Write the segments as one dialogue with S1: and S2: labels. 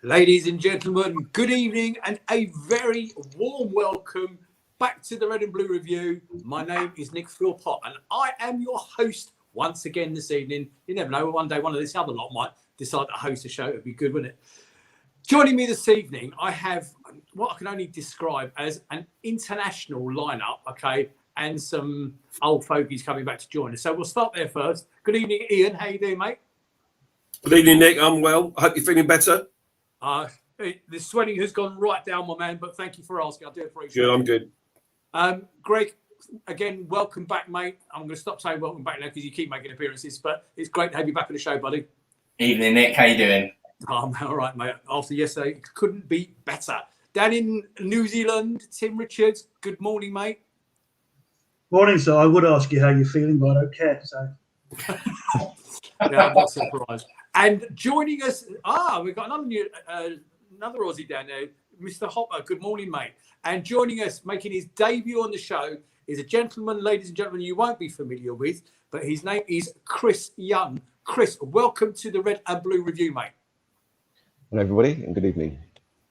S1: Ladies and gentlemen, good evening and a very warm welcome back to the Red and Blue Review. My name is Nick Philpott and I am your host once again this evening. You never know, one day one of this other lot might decide to host a show. It'd be good, wouldn't it? Joining me this evening, I have what I can only describe as an international lineup, okay, and some old fogies coming back to join us. So we'll start there first. Good evening, Ian. How you doing, mate?
S2: Good evening, Nick. I'm well. I hope you're feeling better.
S1: The sweating has gone right down, my man, but thank you for asking. I do appreciate it.
S2: Good, I'm good.
S1: Greg, again, welcome back, mate. I'm going to stop saying welcome back now because you keep making appearances, but it's great to have you back on the show, buddy.
S3: Evening, Nick. How you doing?
S1: I'm all right, mate. After yesterday, it couldn't be better. Down in New Zealand, Tim Richards, good morning, mate.
S4: Morning, sir. I would ask you how you're feeling, but I don't care, so.
S1: Yeah, I'm not surprised. And joining us, we've got another Aussie down there, Mr. Hopper. Good morning, mate. And joining us, making his debut on the show, is a gentleman, ladies and gentlemen, you won't be familiar with, but his name is Chris Young. Chris, welcome to the Red and Blue Review, mate.
S5: Hello, everybody, and good evening.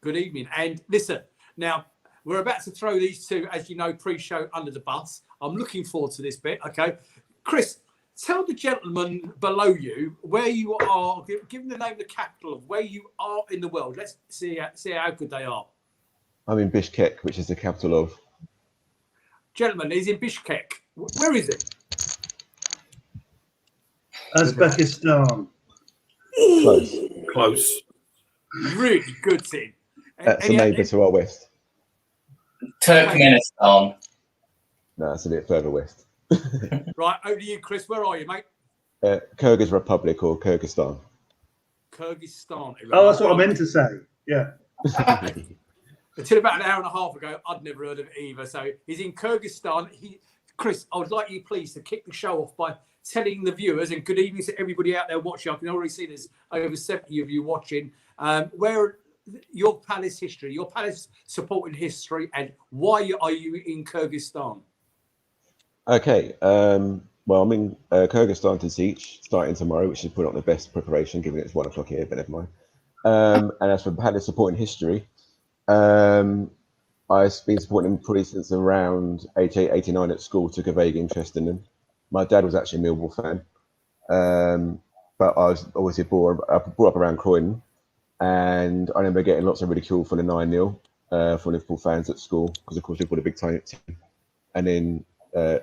S1: Good evening. And listen, now, we're about to throw these two, as you know, pre-show under the bus. I'm looking forward to this bit, okay? Chris, tell the gentleman below you where you are, give them the name of the capital of where you are in the world. Let's see how good they are.
S5: I'm in Bishkek, which is the capital of...
S1: Gentleman, he's in Bishkek. Where is it?
S4: Uzbekistan.
S2: Close.
S1: Really good, Tim.
S5: That's the neighbour to our west.
S3: Turkmenistan.
S5: No, it's a bit further west.
S1: Right, over to you, Chris. Where are you, mate?
S5: Kyrgyz Republic or Kyrgyzstan.
S1: Kyrgyzstan.
S4: Oh, that's what I meant to say. Yeah.
S1: Until about an hour and a half ago, I'd never heard of it either. So he's in Kyrgyzstan. Chris, I would like you, please, to kick the show off by telling the viewers, and good evening to everybody out there watching. I can already see there's over 70 of you watching. Where your palace history, your palace supporting history, and why are you in Kyrgyzstan?
S5: Okay. Well, I'm in Kyrgyzstan to teach, starting tomorrow, which is put on the best preparation, given it's 1 o'clock here, but never mind. And as for palace supporting history, I've been supporting them probably since around 88, 89 at school, took a vague interest in them. My dad was actually a Millwall fan, but I was obviously brought up around Croydon, and I remember getting lots of ridicule for the 9-0 for Liverpool fans at school, because of course we've got a big time team. And then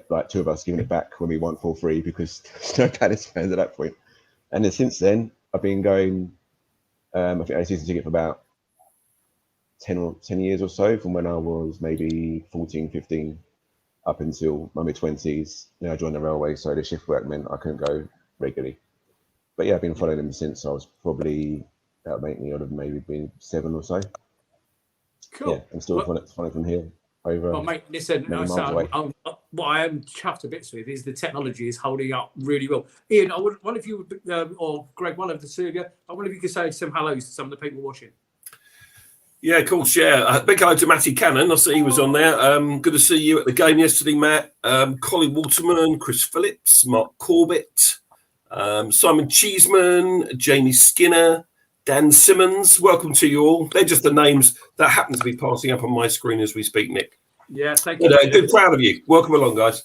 S5: like two of us giving it back when we won 4-3 because there's no Palace fans at that point. And then since then, I've been going, I think I had a season ticket for about 10 years or so, from when I was maybe 14, 15, up until my mid-20s. Then I joined the railway, so the shift work meant I couldn't go regularly. But yeah, I've been following them since I was probably, that would make me, I'd have maybe been 7 or so.
S1: Cool.
S5: Yeah, I'm still following from here.
S1: Well, mate, listen, what I am chuffed to bits with is the technology is holding up really well. Ian, I wonder if you or Greg, one of the two of you, I wonder if you could say some hellos to some of the people watching.
S2: Yeah, of course, yeah. Big hello to Matty Cannon. I see he was on there. Good to see you at the game yesterday, Matt. Colin Waterman, Chris Phillips, Mark Corbett, Simon Cheeseman, Jamie Skinner, Dan Simmons. Welcome to you all. They're just the names that happen to be passing up on my screen as we speak, Nick.
S1: Yeah, thank you.
S2: Good, proud of you. Welcome along, guys.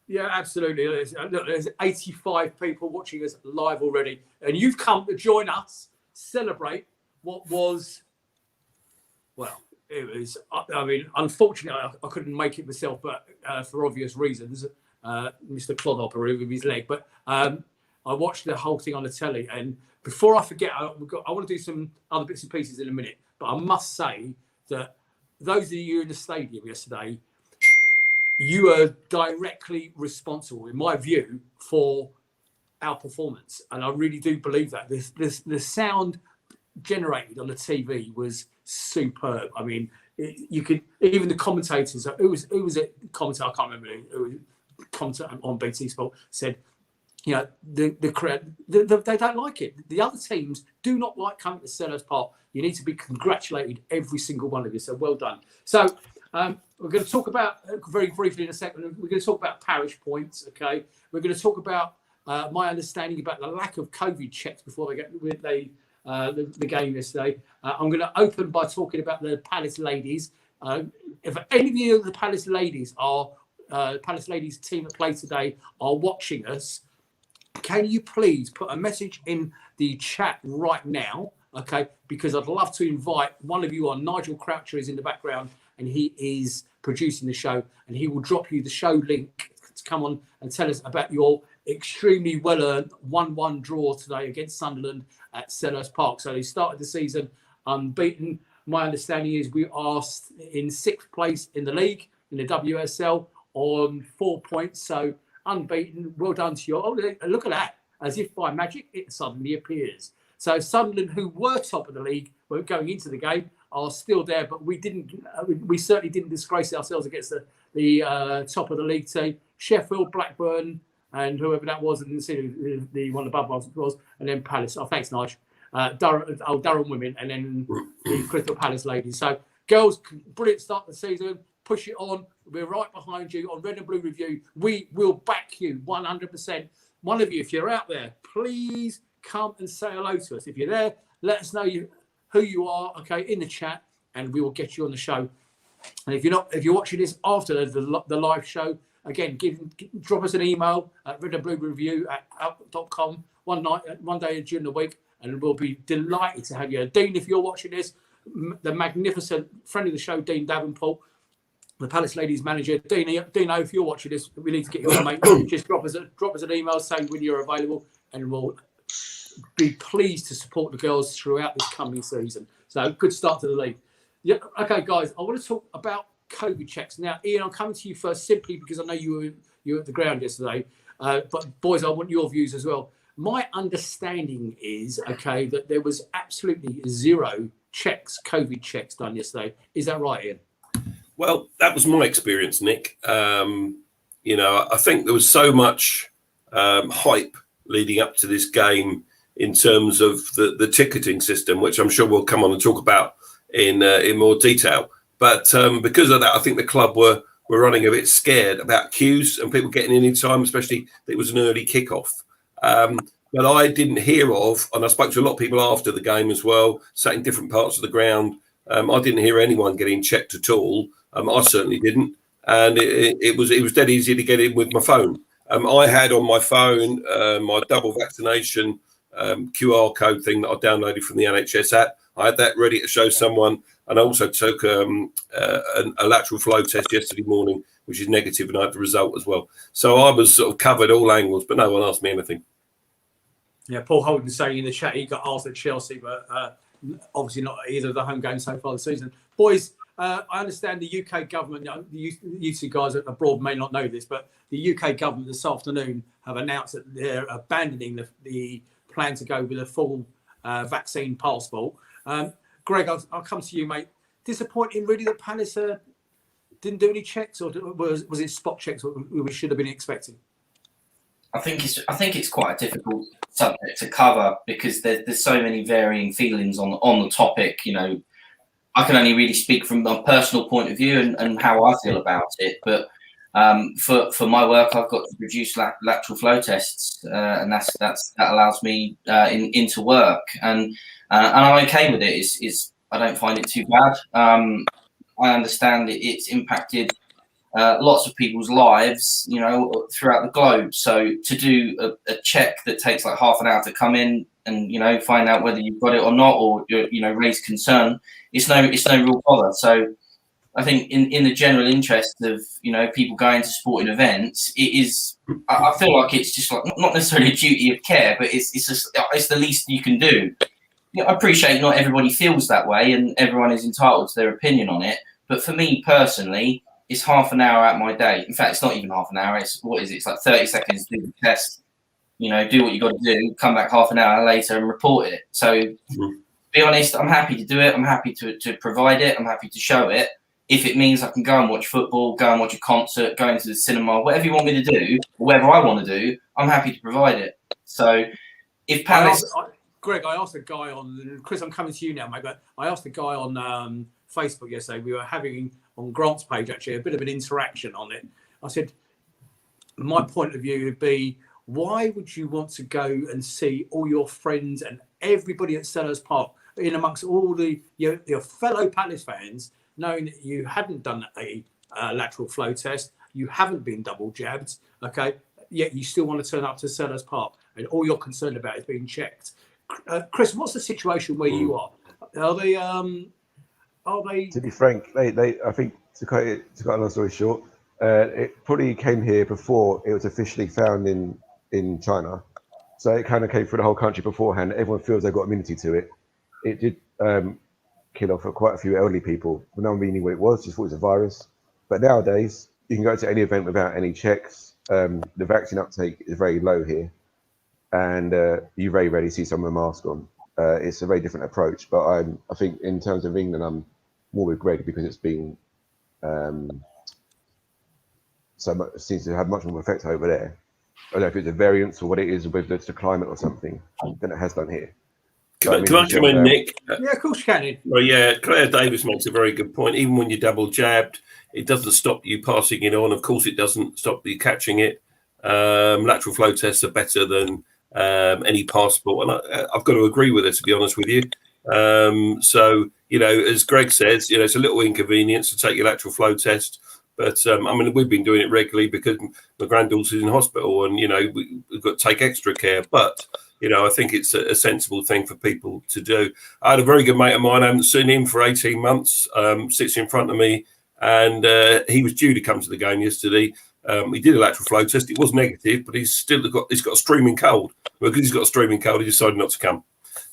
S1: Yeah, absolutely. There's 85 people watching us live already, and you've come to join us, celebrate what was, well, it was, I mean, unfortunately, I couldn't make it myself, but for obvious reasons, Mr. Clodhopper with his leg. But I watched the whole thing on the telly, and before I forget, I want to do some other bits and pieces in a minute, but I must say that those of you in the stadium yesterday, you are directly responsible, in my view, for our performance. And I really do believe that. The sound generated on the TV was superb. I mean, you could, even the commentators, who was a commentator, I can't remember who was commentator on BT Sport, said, you know, the crowd, they don't like it. The other teams do not like coming to Sellers Park. You need to be congratulated, every single one of you. So well done. So we're going to talk about, very briefly in a second, we're going to talk about parish points, okay? We're going to talk about my understanding about the lack of COVID checks before they the game yesterday. I'm going to open by talking about the Palace ladies. If any of the Palace ladies are Palace ladies team that play today are watching us, can you please put a message in the chat right now? Okay, because I'd love to invite one of you on. Nigel Croucher is in the background and he is producing the show, and he will drop you the show link to come on and tell us about your extremely well-earned 1-1 draw today against Sunderland at Selhurst Park. So they started the season unbeaten. My understanding is we are in 6th place in the league, in the WSL, on 4 points. So unbeaten. Well done to you. Oh, look at that. As if by magic, it suddenly appears. So Sunderland, who were top of the league, were going into the game, are still there, but we certainly didn't disgrace ourselves against the top of the league team. Sheffield, Blackburn, and whoever that was, I didn't see the one above us was, and then Palace. Oh, thanks, Nigel. Durham women, and then the Crystal Palace ladies. So, girls, brilliant start to the season. Push it on. We're right behind you on Red and Blue Review. We will back you 100%. One of you, if you're out there, please come and say hello to us. If you're there, let us know who you are, okay, in the chat, and we will get you on the show. And if you're watching this after the live show, again, drop us an email at redandbluereview@outlook.com one day during the week, and we'll be delighted to have you. Dean, if you're watching this, the magnificent friend of the show, Dean Davenport, the Palace ladies manager. Dino, if you're watching this, we need to get you on, mate. Just drop us an email saying when you're available, and we'll be pleased to support the girls throughout this coming season. So good start to the league. Yeah, okay, guys, I want to talk about COVID checks. Now, Ian, I'm coming to you first simply because I know you were at the ground yesterday. But boys, I want your views as well. My understanding is, okay, that there was absolutely 0 checks, COVID checks done yesterday. Is that right, Ian?
S2: Well, that was my experience, Nick. I think there was so much hype leading up to this game in terms of the ticketing system, which I'm sure we'll come on and talk about in more detail. But because of that, I think the club were running a bit scared about queues and people getting in time, especially it was an early kickoff. But I didn't hear of, and I spoke to a lot of people after the game as well, sat in different parts of the ground. I didn't hear anyone getting checked at all. I certainly didn't, and it was dead easy to get in with my phone. I had on my phone my double vaccination QR code thing that I downloaded from the NHS app. I had that ready to show someone, and I also took a lateral flow test yesterday morning, which is negative, and I had the result as well. So I was sort of covered all angles, but no one asked me anything.
S1: Yeah, Paul Holden saying in the chat he got asked at Chelsea, but obviously not either of the home games so far this season. Boys, I understand the UK government, the UC guys abroad may not know this, but the UK government this afternoon have announced that they're abandoning the plan to go with a full vaccine passport. Greg, I'll come to you, mate. Disappointing, really, that Palace didn't do any checks, or was it spot checks we should have been expecting?
S3: I think it's quite a difficult subject to cover because there's so many varying feelings on the topic. I can only really speak from my personal point of view and how I feel about it. But for my work, I've got to produce lateral flow tests, and that allows me into work, and I'm okay with it. I don't find it too bad. I understand it's impacted lots of people's lives, throughout the globe. So to do a check that takes like half an hour to come in and find out whether you've got it or not, or raise concern, it's no real bother. So I think in the general interest of people going to sporting events, it is. I feel like it's just like not necessarily a duty of care, but it's the least you can do. I appreciate not everybody feels that way, and everyone is entitled to their opinion on it. But for me personally, it's half an hour out my day. In fact, it's not even half an hour. It's like 30 seconds to do the test. Do what you got to do. Come back half an hour later and report it. So, to be honest, I'm happy to do it. I'm happy to provide it. I'm happy to show it. If it means I can go and watch football, go and watch a concert, go into the cinema, whatever you want me to do, whatever I want to do, I'm happy to provide it. So, if Palace...
S1: Greg, I asked a guy on... Chris, I'm coming to you now, mate, but I asked a guy on Facebook yesterday. We were having, on Grant's page, actually, a bit of an interaction on it. I said, my point of view would be, why would you want to go and see all your friends and everybody at Sellers Park, in amongst all your fellow Palace fans, knowing that you hadn't done a lateral flow test, you haven't been double jabbed, okay, yet you still want to turn up to Sellers Park, and all you're concerned about is being checked. Chris, what's the situation where you are? Are they?
S5: To be frank, they I think to cut a long story short, it probably came here before it was officially found in China, so it kind of came through the whole country beforehand. Everyone feels they got immunity to it. It did kill off quite a few elderly people. No one really knew what it was, just thought it was a virus. But nowadays, you can go to any event without any checks. The vaccine uptake is very low here, and you very rarely see someone with a mask on. It's a very different approach. But I think in terms of England, I'm more with Greg because it's been so much, seems to have much more effect over there. I don't know if it's a variance or what it is, whether it's the climate or something, than it has done here.
S2: Can I come in, Nick?
S1: Yeah, of course you can.
S2: Well, yeah, Claire Davis makes a very good point. Even when you're double jabbed, it doesn't stop you passing it on. Of course, it doesn't stop you catching it. Lateral flow tests are better than any passport, and I've got to agree with it, to be honest with you. So, as Greg says, it's a little inconvenience to take your lateral flow test. But, we've been doing it regularly because my granddaughter's in hospital and, we've got to take extra care. But, I think it's a sensible thing for people to do. I had a very good mate of mine. I haven't seen him for 18 months, sits in front of me. And he was due to come to the game yesterday. He did a lateral flow test. It was negative, but he's got a streaming cold. Well, because he's got a streaming cold, he decided not to come.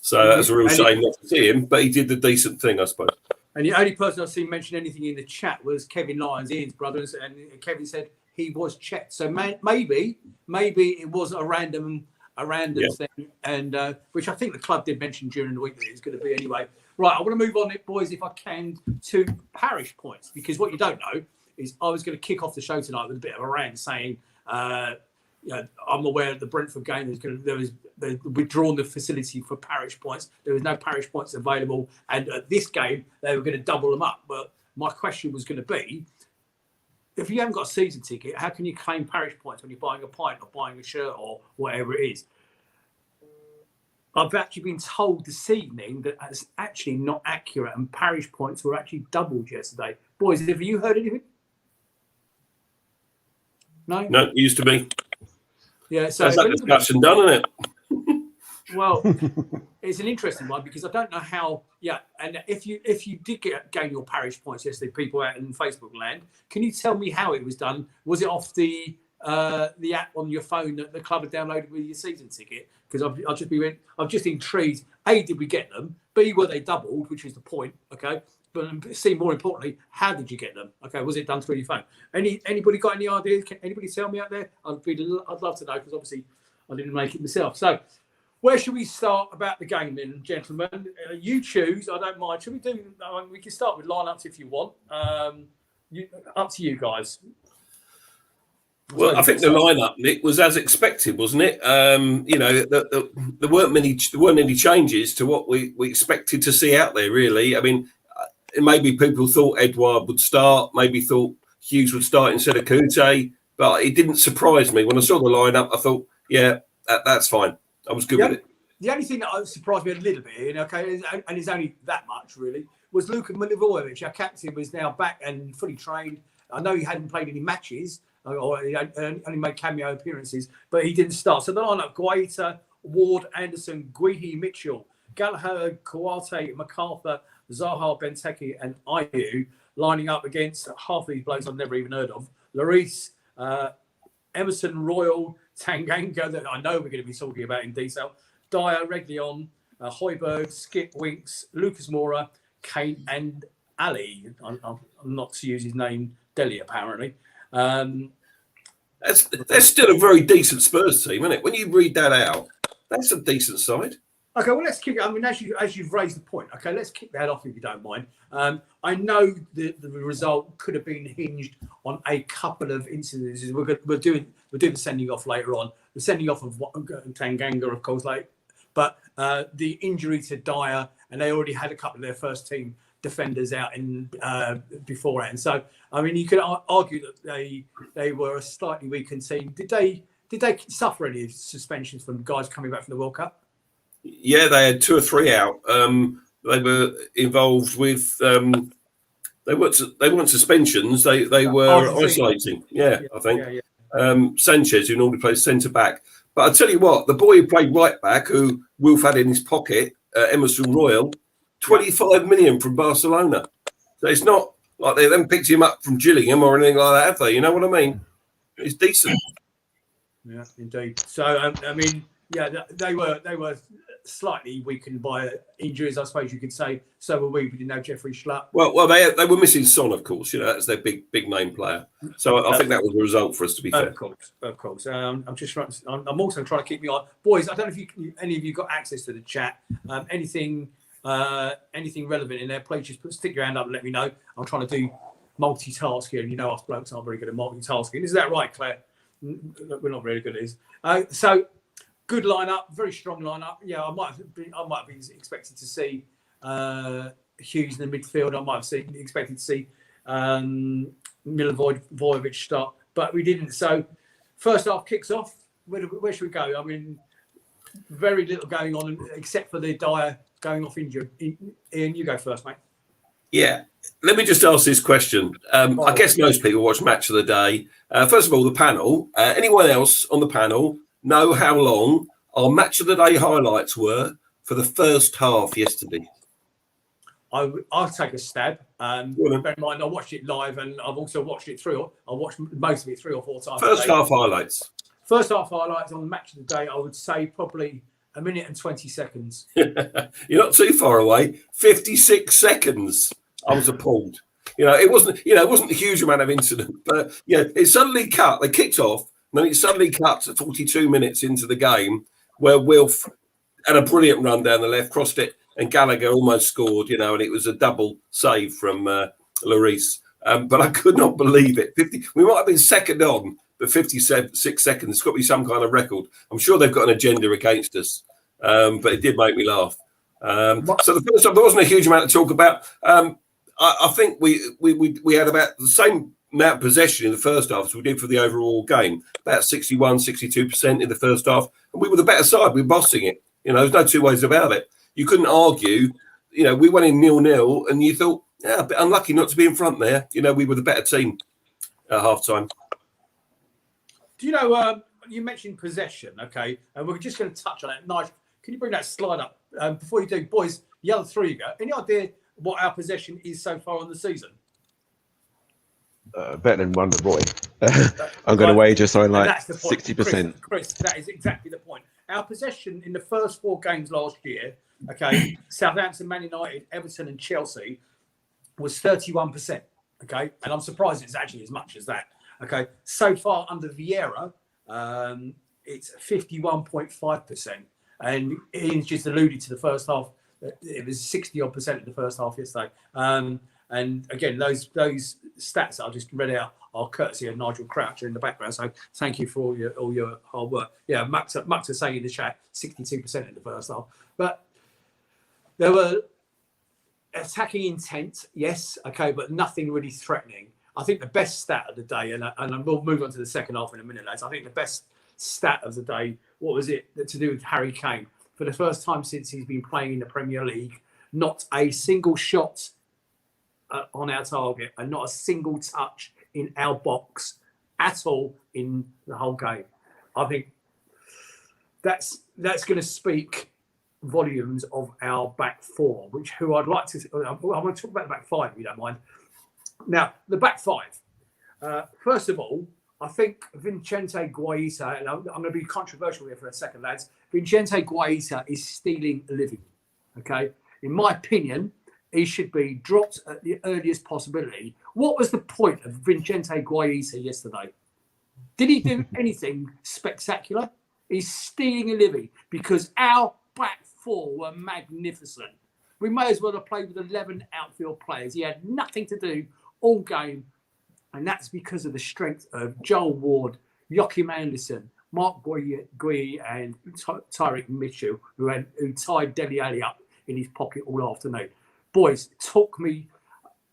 S2: So that's a real shame not to see him, but he did the decent thing, I suppose.
S1: And the only person I've seen mention anything in the chat was Kevin Lyons, Ian's brothers, and Kevin said he was checked. So maybe it was a random thing, and which I think the club did mention during the week that it's going to be anyway. Right, I want to move on, boys, if I can, to parish points, because what you don't know is I was going to kick off the show tonight with a bit of a rant saying, I'm aware of the Brentford game. They've withdrawn the facility for parish points. There was no parish points available, and at this game they were going to double them up. But my question was going to be, if you haven't got a season ticket, how can you claim parish points when you're buying a pint or buying a shirt or whatever it is? I've actually been told this evening that that's actually not accurate, and parish points were actually doubled yesterday. Boys, have you heard anything? No,
S2: it used to be.
S1: Yeah, so
S2: that's that discussion done, isn't it?
S1: Well, it's an interesting one because I don't know how. Yeah, and if you did gain your parish points yesterday, people out in Facebook land, can you tell me how it was done? Was it off the app on your phone that the club had downloaded with your season ticket? Because I'm just intrigued. A, did we get them? B, were they doubled, which is the point? Okay, but C, more importantly, how did you get them? Okay, was it done through your phone? Anybody got any ideas? Can anybody tell me out there? I'd love to know because obviously I didn't make it myself. So, where should we start about the game, then, gentlemen? You choose. I don't mind. Should we do? We can start with lineups if you want. Up to you guys.
S2: Well, I think the lineup, Nick, was as expected, wasn't it? There weren't any changes to what we expected to see out there, really. I mean, maybe people thought Edouard would start, maybe thought Hughes would start instead of Kute, but it didn't surprise me. When I saw the lineup, I thought, yeah, that's fine. I was good with it.
S1: The only thing that surprised me a little bit, and it's only that much, really, was Luka Milivojevic, our captain, was now back and fully trained. I know he hadn't played any matches, or he only made cameo appearances, but he didn't start. So the lineup: Guaita, Ward, Anderson, Guehi, Mitchell, Gallagher, Kouate, MacArthur, Zaha, Benteke, and Ayew, lining up against half of these blokes I've never even heard of. Lloris, Emerson, Royal, Tanganga, that I know we're going to be talking about in detail, Dyer, Reguilon, Højbjerg, Skip, Winks, Lucas Moura, Kane, and Ali. I'm not to use his name, Deli, apparently.
S2: That's still a very decent Spurs team, isn't it? When you read that out, that's a decent side.
S1: Okay, well, let's kick it. I mean, as you've raised the point, okay, let's kick that off if you don't mind. I know the result could have been hinged on a couple of incidences. We're doing the sending off later on. The sending off of Tanganga, of course, but the injury to Dyer, and they already had a couple of their first team defenders out in beforehand. So, I mean, you could argue that they were a slightly weakened team. Did they suffer any suspensions from guys coming back from the World Cup?
S2: Yeah, they had 2 or 3 out. They were involved with. They weren't suspensions. They were
S1: Argentina.
S2: isolating. Yeah,
S1: Yeah,
S2: I think.
S1: yeah.
S2: Sanchez, who normally plays centre back. But I tell you what, the boy who played right back, who Wilf had in his pocket, Emerson Royal, 25 million from Barcelona. So it's not like they then picked him up from Gillingham or anything like that, have they? You know what I mean? It's decent.
S1: Yeah, indeed. So I mean, yeah, they were slightly weakened by injuries, I suppose you could say. So were we. We didn't have Jeffrey Schlupp.
S2: Well, they were missing Son, of course. You know, that's their big name player. So I think that was a result for us, to be fair.
S1: Of course. I'm also trying to keep me on, boys. I don't know if any of you got access to the chat. Anything relevant in there? Please just stick your hand up and let me know. I'm trying to do multitask here, and you know us blokes aren't very good at multitasking. Is that right, Claire? We're not very good at this. So good lineup, very strong lineup. Yeah, I might have been expected to see Hughes in the midfield. I might have expected to see Milivojevic start, but we didn't. So first half kicks off. Where should we go? I mean, very little going on except for the Dyer going off injured. Ian, you go first, mate.
S2: Yeah. Let me just ask this question. I guess most people watch Match of the Day. First of all, the panel. Anyone else on the panel know how long our Match of the Day highlights were for the first half yesterday?
S1: I'll take a stab. Bear in mind, I watched it live, and I've also watched it I watched most of it 3 or 4 times.
S2: First half highlights.
S1: First half highlights on the Match of the Day, I would say probably 1 minute and 20 seconds.
S2: You're not too far away. 56 seconds. I was appalled. It wasn't a huge amount of incident, but it suddenly cut. They kicked off, and then it suddenly cut at 42 minutes into the game, where Wilf had a brilliant run down the left, crossed it, and Gallagher almost scored. And it was a double save from Lloris. But I could not believe it. We might have been second on, but 56 seconds. It's got to be some kind of record. I'm sure they've got an agenda against us, but it did make me laugh. So the first time, there wasn't a huge amount to talk about. I think we had about the same amount of possession in the first half as we did for the overall game, about 61, 62% in the first half. And we were the better side. We were bossing it. There's no two ways about it. You couldn't argue. We went in 0-0 and you thought, a bit unlucky not to be in front there. We were the better team at half-time.
S1: Do you know, you mentioned possession, okay? And we're just going to touch on it. Nigel, can you bring that slide up? Before you do, boys, the other three of you, any idea what our possession is so far on the season?
S5: Better than Wonder Boy. I'm going to wager something like 60%.
S1: Chris, that is exactly the point. Our possession in the first 4 games last year, okay, Southampton, Man United, Everton and Chelsea, was 31%, okay? And I'm surprised it's actually as much as that, okay? So far under Vieira, it's 51.5%. And Ian's just alluded to the first half. It was 60-odd% in the first half yesterday. And again, those stats that I just read out are courtesy of Nigel Croucher in the background. So thank you for all your hard work. Yeah, Max is saying in the chat 62% in the first half. But there were attacking intent, yes, okay, but nothing really threatening. I think the best stat of the day, and we'll move on to the second half in a minute, lads. I think the best stat of the day, what was it to do with Harry Kane? For the first time since he's been playing in the Premier League, not a single shot on our target and not a single touch in our box at all in the whole game. I think that's going to speak volumes of our back 4, who I'd like to. I want to talk about the back 5, if you don't mind. Now, the back 5. First of all, I think Vicente Guaita, and I'm going to be controversial here for a second, lads. Vicente Guaita is stealing a living. Okay, in my opinion, he should be dropped at the earliest possibility. What was the point of Vicente Guaita yesterday? Did he do anything spectacular? He's stealing a living because our back 4 were magnificent. We may as well have played with 11 outfield players. He had nothing to do all game, and that's because of the strength of Joel Ward, Joachim Anderson, Mark Gui, and Tyrick Mitchell, who tied Dele Alli up in his pocket all afternoon. Boys, talk me.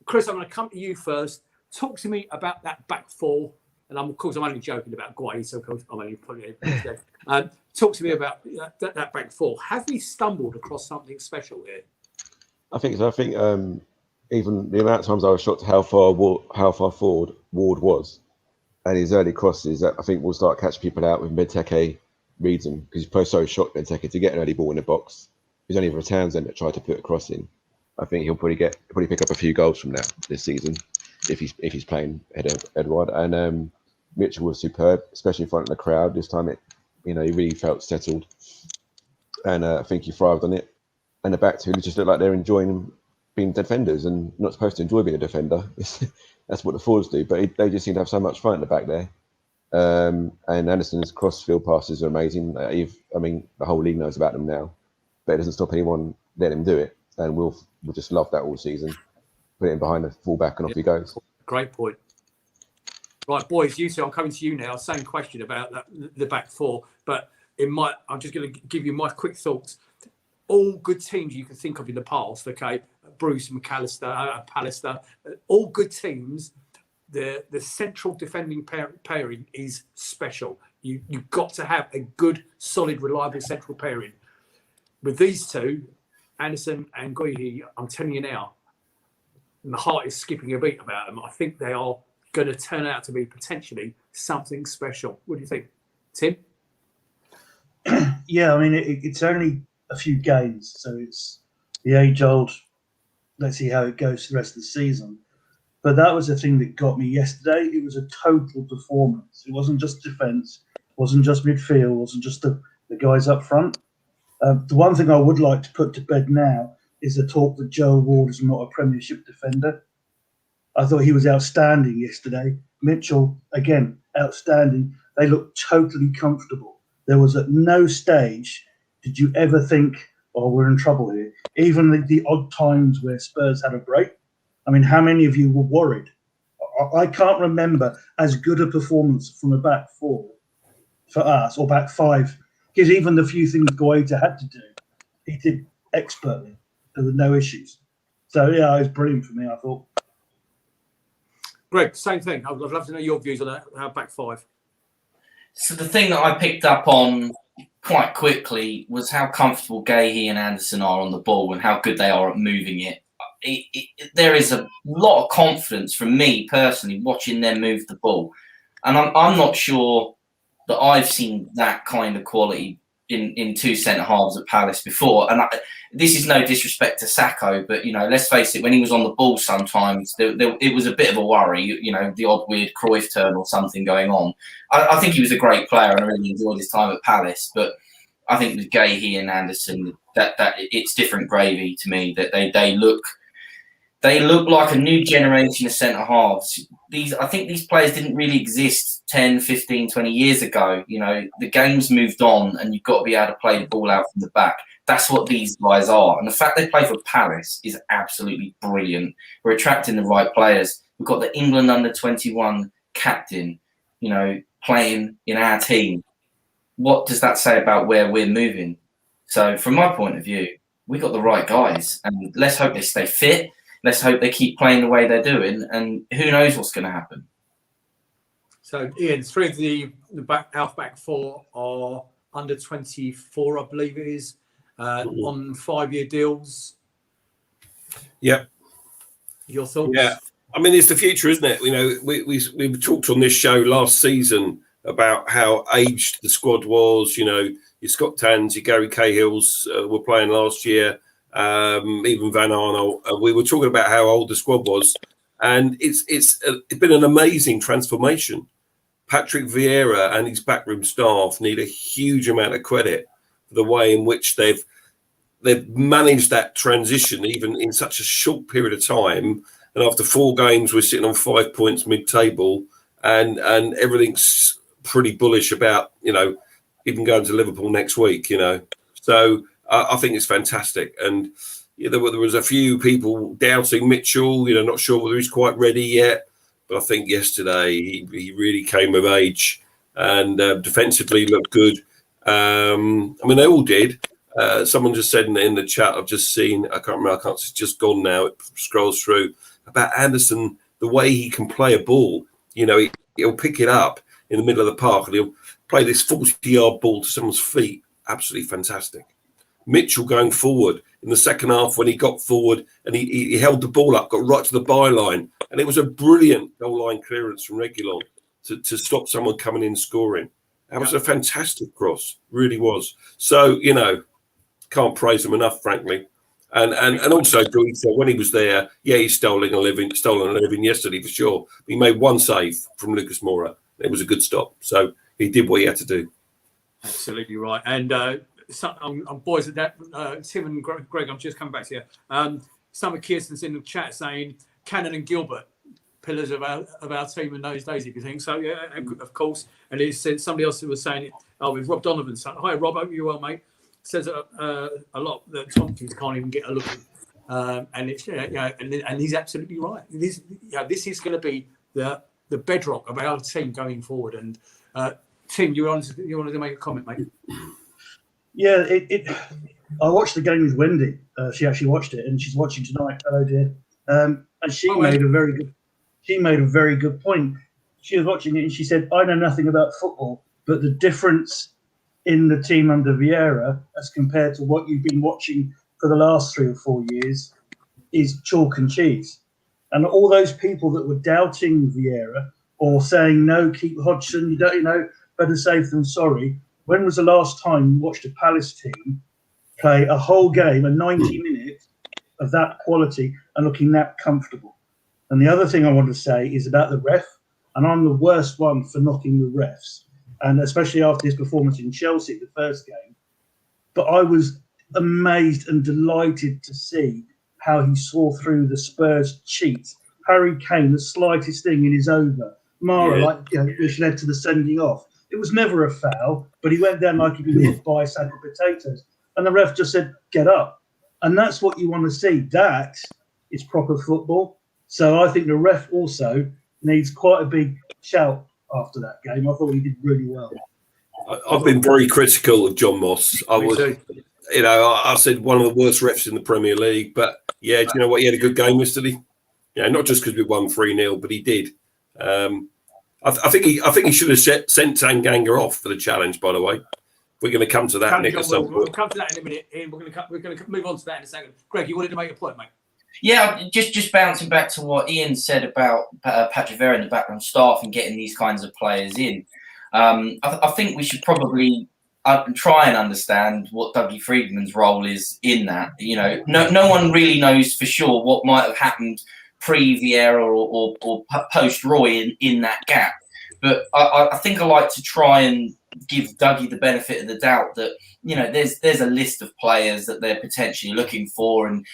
S1: Chris, I'm going to come to you first. Talk to me about that back 4 and of course I'm only joking about Guay, so of course I'm only putting it in there. Talk to me about that back four. Have we stumbled across something special here?
S5: I think so. I think even the amount of times I was shocked how far forward Ward was, and his early crosses. I think we'll start catching people out with Benteke reads them, because he's probably so shocked Benteke to get an early ball in the box. It was only for Townsend that tried to put a cross in. I think he'll probably pick up a few goals from that this season if he's playing Edward. And Mitchell was superb, especially in front of the crowd. This time he really felt settled, and I think he thrived on it. And the back two just looked like they're enjoying being defenders, and not supposed to enjoy being a defender. That's what the forwards do, but they just seem to have so much fun at the back there. And Anderson's cross-field passes are amazing. The whole league knows about them now, but it doesn't stop anyone letting him do it. And we'll just love that all season. Put it in behind the fullback and off he goes.
S1: Great point. Right, boys, you two, I'm coming to you now. Same question about the back four, but I'm just going to give you my quick thoughts. All good teams you can think of in the past, okay? Bruce, McAllister, Pallister, all good teams. The central defending pairing is special. You've got to have a good, solid, reliable central pairing. With these two, Anderson and Guehi, I'm telling you now, my heart is skipping a beat about them. I think they are going to turn out to be potentially something special. What do you think, Tim?
S4: Yeah, it's only a few games, so it's the age-old, let's see how it goes for the rest of the season. But that was the thing that got me yesterday. It was a total performance. It wasn't just defence, it wasn't just midfield, it wasn't just the guys up front. The one thing I would like to put to bed now is the talk that Joe Ward is not a Premiership defender. I thought he was outstanding yesterday. Mitchell, again, outstanding. They looked totally comfortable. There was at no stage did you ever think, oh, we're in trouble here. Even the odd times where Spurs had a break. How many of you were worried? I can't remember as good a performance from a back four for us, or back five, because even the few things Guaita had to do, he did expertly. There were no issues. So, yeah, it was brilliant for me, I thought.
S1: Greg, same thing. I'd love to know your views on our back five.
S3: So the thing that I picked up on quite quickly was how comfortable Guehi and Anderson are on the ball and how good they are at moving it. There is a lot of confidence from me personally watching them move the ball, and I'm not sure that I've seen that kind of quality in two centre halves at Palace before. And this is no disrespect to Sacco, but let's face it, when he was on the ball, sometimes it was a bit of a worry. The odd weird Cruyff turn or something going on. I think he was a great player, and I really enjoyed his time at Palace. But I think with Guehi and Anderson, that it's different gravy to me. That they look like a new generation of centre halves. I think these players didn't really exist 10, 15, 20 years ago. The game's moved on, and you've got to be able to play the ball out from the back. That's what these guys are. And the fact they play for Palace is absolutely brilliant. We're attracting the right players. We've got the England under-21 captain, playing in our team. What does that say about where we're moving? So from my point of view, we got the right guys, and let's hope they stay fit. Let's hope they keep playing the way they're doing, and who knows what's going to happen.
S1: So, Ian, three of the back four are under 24, I believe it is, on 5-year deals.
S2: Yeah.
S1: Your thoughts?
S2: Yeah. It's the future, isn't it? We talked on this show last season about how aged the squad was. Your Scott Tans, your Gary Cahills were playing last year. Even Van Arnold. We were talking about how old the squad was, and it's been an amazing transformation. Patrick Vieira and his backroom staff need a huge amount of credit for the way in which they've managed that transition, even in such a short period of time. And after 4 games, we're sitting on 5 points mid-table, and everything's pretty bullish about even going to Liverpool next week. So I think it's fantastic. And there was a few people doubting Mitchell, not sure whether he's quite ready yet. But I think yesterday he really came of age, and defensively looked good. They all did. Someone just said in the chat, I've just seen, I can't remember, it's just gone now, it scrolls through, about Anderson, the way he can play a ball. he'll pick it up in the middle of the park and he'll play this 40-yard ball to someone's feet. Absolutely fantastic. Mitchell going forward in the second half when he got forward and he held the ball up, got right to the byline, and it was a brilliant goal line clearance from Reguilon to stop someone coming in scoring. That was a fantastic cross, really was. So, can't praise him enough, frankly. And also, when he was there, he's stolen a living yesterday for sure. He made one save from Lucas Moura. It was a good stop. So he did what he had to do.
S1: Absolutely right. And boys, Tim and Greg, I'm just coming back to you. Some of Kirsten's in the chat saying Cannon and Gilbert, pillars of our team in those days, if you think so. Yeah, of course. And it's somebody else who was saying it. With Rob Donovan. Hi, Rob. Hope you're well, mate. Says a lot that Tompkins can't even get a look at, and it's and he's absolutely right. This is going to be the bedrock of our team going forward. And Tim, you wanted to make a comment, mate?
S4: Yeah, I watched the game with Wendy. She actually watched it, and she's watching tonight. Hello, dear. And she made a very good point. She was watching it, and she said, "I know nothing about football, but the difference in the team under Vieira as compared to what you've been watching for the last 3 or 4 years is chalk and cheese." And all those people that were doubting Vieira or saying, no, keep Hodgson, better safe than sorry. When was the last time you watched a Palace team play a whole game, a 90 minutes of that quality and looking that comfortable? And the other thing I want to say is about the ref, and I'm the worst one for knocking the refs. And especially after his performance in Chelsea, the first game. But I was amazed and delighted to see how he saw through the Spurs cheat. Harry Kane, the slightest thing in his over. Mara, which led to the sending off. It was never a foul, but he went down like he'd been hit by a sack of potatoes. And the ref just said, get up. And that's what you want to see. That is proper football. So I think the ref also needs quite a big shout after that game. I thought he did really well.
S2: I've been very critical of John Moss. I said one of the worst refs in the Premier League, but do you know what? He had a good game yesterday. Not just because we won 3-0, but he did. I think he should have sent Tanganga off for the challenge. By the way, we're going to come to that, Nick.
S1: We'll come to that in a minute. Ian, we're going to move on to that in a second. Greg, you wanted to make a point, mate?
S3: Yeah, just bouncing back to what Ian said about Patrick Vieira and the background staff and getting these kinds of players in. I think we should probably try and understand what Dougie Friedman's role is in that. No one really knows for sure what might have happened pre-Vieira or post-Roy in that gap. But I think I like to try and give Dougie the benefit of the doubt that there's a list of players that they're potentially looking for, and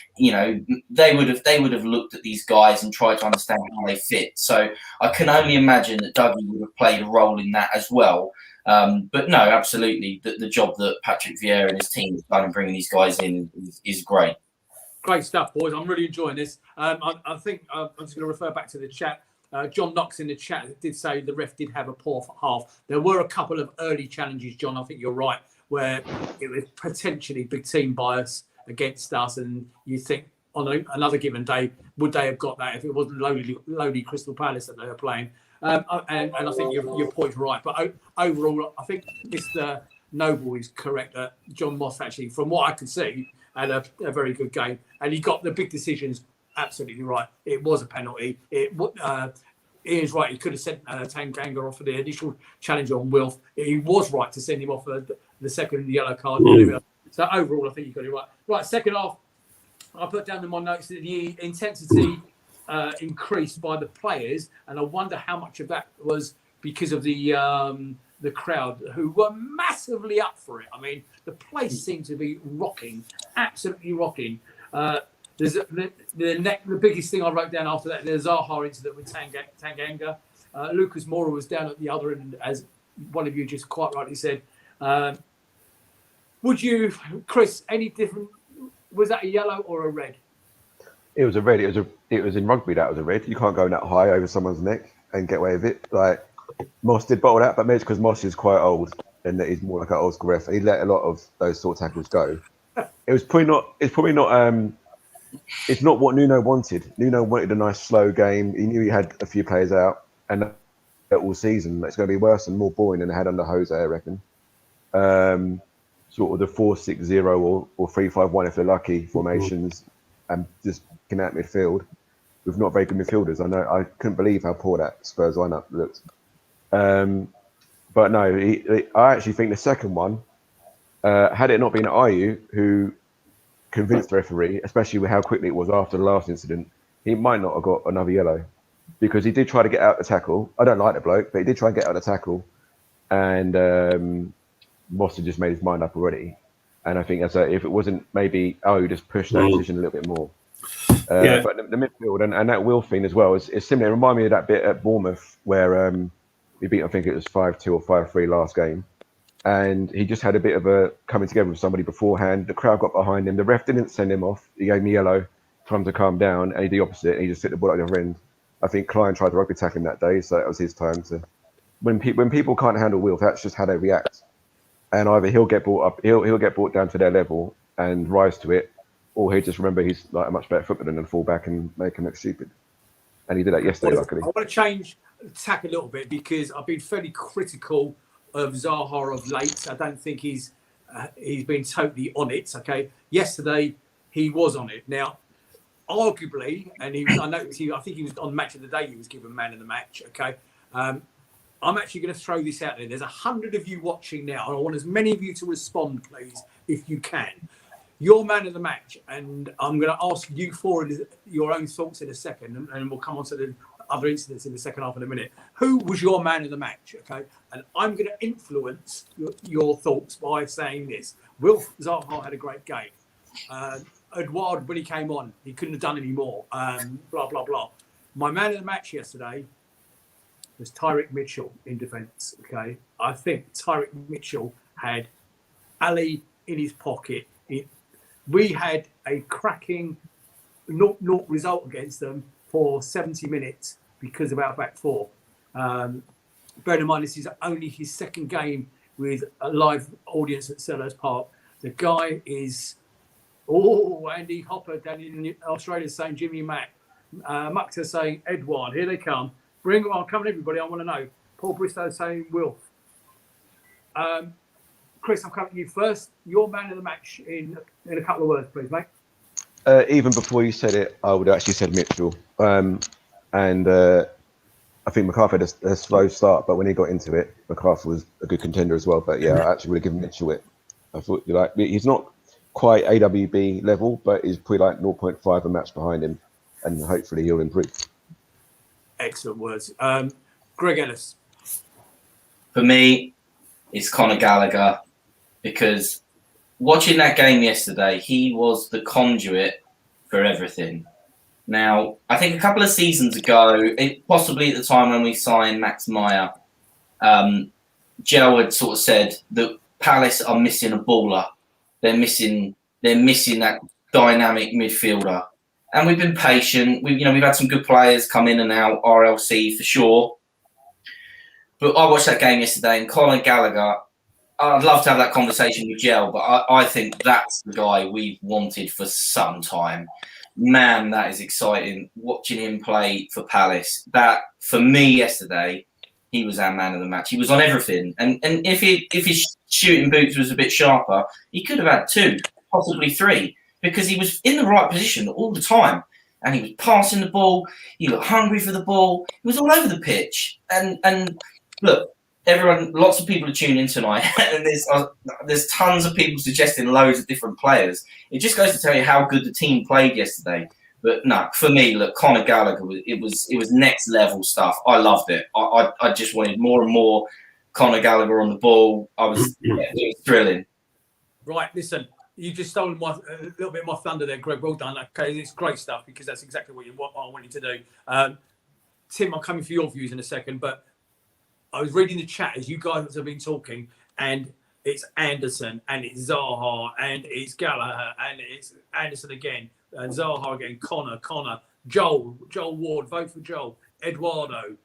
S3: they would have looked at these guys and tried to understand how they fit. So I can only imagine that Dougie would have played a role in that as well. But no, absolutely, the job that Patrick Vieira and his team have done in bringing these guys in is great.
S1: Great stuff, boys. I'm really enjoying this. I think I'm just going to refer back to the chat. John Knox in the chat did say the ref did have a poor half. There were a couple of early challenges, John. I think you're right, where it was potentially big team bias against us, and you think on another given day, would they have got that if it wasn't lowly Crystal Palace that they were playing? And I think your point's right. But overall, I think Mr. Noble is correct that John Moss actually, from what I can see, had a very good game, and he got the big decisions absolutely right. It was a penalty. Ian's right. He could have sent Tanganga off for the initial challenge on Wilf. He was right to send him off for the second yellow card. So overall, I think you got it right. Right, second half, I put down in my notes that the intensity increased by the players, and I wonder how much of that was because of the crowd, who were massively up for it. I mean, the place seemed to be rocking, absolutely rocking. There's the biggest thing I wrote down after that, the Zaha incident with Tanganga. Lucas Moura was down at the other end, as one of you just quite rightly said. Would you, Chris, any different? Was that a yellow or a red?
S5: It was a red. It was in rugby that was a red. You can't go that high over someone's neck and get away with it. Like Moss did bottle that, but maybe it's because Moss is quite old and he's more like an old school ref. He let a lot of those sort of tackles go. It's probably not. It's not what Nuno wanted. Nuno wanted a nice slow game. He knew he had a few players out, and all season. It's going to be worse and more boring than they had under Jose, I reckon. Sort of the 4-6-0 or 3-5-1 if they're lucky formations, and just looking at midfield with not very good midfielders. I couldn't believe how poor that Spurs lineup looked. But no, I actually think the second one, had it not been Ayew who convinced the referee, especially with how quickly it was after the last incident, he might not have got another yellow, because he did try to get out the tackle. I don't like the bloke, but he did try and get out the tackle, and Moss had just made his mind up already. And I think if it wasn't maybe just pushed that decision a little bit more. But the midfield and that Will thing as well is similar. It reminded me of that bit at Bournemouth where we beat, I think it was 5-2 or 5-3 last game. And he just had a bit of a coming together with somebody beforehand. The crowd got behind him. The ref didn't send him off. He gave him yellow, told him to calm down, and he did the opposite. And he just hit the ball at the other end. I think Klein tried to rugby tackle him that day, so it was his time to. When people can't handle Will, that's just how they react. And either he'll get brought up, he'll get brought down to their level and rise to it, or he'll just remember he's like a much better footballer than fall back and make him look stupid. And he did that yesterday, luckily.
S1: I want to change tack a little bit because I've been fairly critical of Zaha of late. I don't think he's been totally on it. Okay, yesterday he was on it. Now, arguably, and I think he was on Match of the Day. He was given man of the match. Okay, I'm actually going to throw this out there. There's 100 of you watching now, and I want as many of you to respond, please, if you can. Your man of the match, and I'm going to ask you for your own thoughts in a second, and we'll come on to the other incidents in the second half in a minute. Who was your man of the match? Okay, and I'm going to influence your thoughts by saying this. Will Zaha had a great game. Edouard, when he came on, he couldn't have done any more. Blah blah blah. My man of the match yesterday was Tyrick Mitchell in defence. Okay, I think Tyrick Mitchell had Ali in his pocket. We had a cracking 0-0 result against them for 70 minutes because of our back four. Bear in mind, this is only his second game with a live audience at Sellers Park. The guy is, Andy Hopper down in Australia saying Jimmy Mack. Mukta saying Edouard, here they come. Bring them on, come on everybody, I want to know. Paul Bristow saying Wilf. Chris, I'm coming to you first. Your man of the match in a couple of words, please, mate.
S5: Even before you said it, I would actually said Mitchell. I think McArthur had a slow start, but when he got into it, McArthur was a good contender as well. But yeah, I actually would have given Mitchell it. I thought he's not quite AWB level, but he's probably like 0.5 a match behind him, and hopefully he'll improve.
S1: Excellent words. Greg Ellis.
S3: For me, it's Conor Gallagher, because watching that game yesterday, he was the conduit for everything. Now, I think a couple of seasons ago, possibly at the time when we signed Max Meyer, Joe had sort of said that Palace are missing a baller. They're missing that dynamic midfielder. And we've been patient. We've had some good players come in and out, RLC for sure. But I watched that game yesterday, and Conor Gallagher, I'd love to have that conversation with Gel, but I think that's the guy we've wanted for some time. Man, that is exciting, watching him play for Palace. That, for me yesterday, he was our man of the match. He was on everything. And if his shooting boots was a bit sharper, he could have had 2, possibly 3, because he was in the right position all the time. And he was passing the ball. He looked hungry for the ball. He was all over the pitch. And look, everyone, lots of people are tuning in tonight, and there's tons of people suggesting loads of different players. It just goes to tell you how good the team played yesterday. But no, for me, look, Conor Gallagher, it was next level stuff. I loved it. I just wanted more and more Conor Gallagher on the ball. It was thrilling.
S1: Right, listen, you just stolen a little bit of my thunder there, Greg. Well done. Okay, it's great stuff because that's exactly what I wanted to do. Tim, I'm coming for your views in a second, but I was reading the chat as you guys have been talking, and it's Anderson, and it's Zaha, and it's Gallagher, and it's Anderson again, and Zaha again, Connor, Joel Ward, vote for Joel, Eduardo.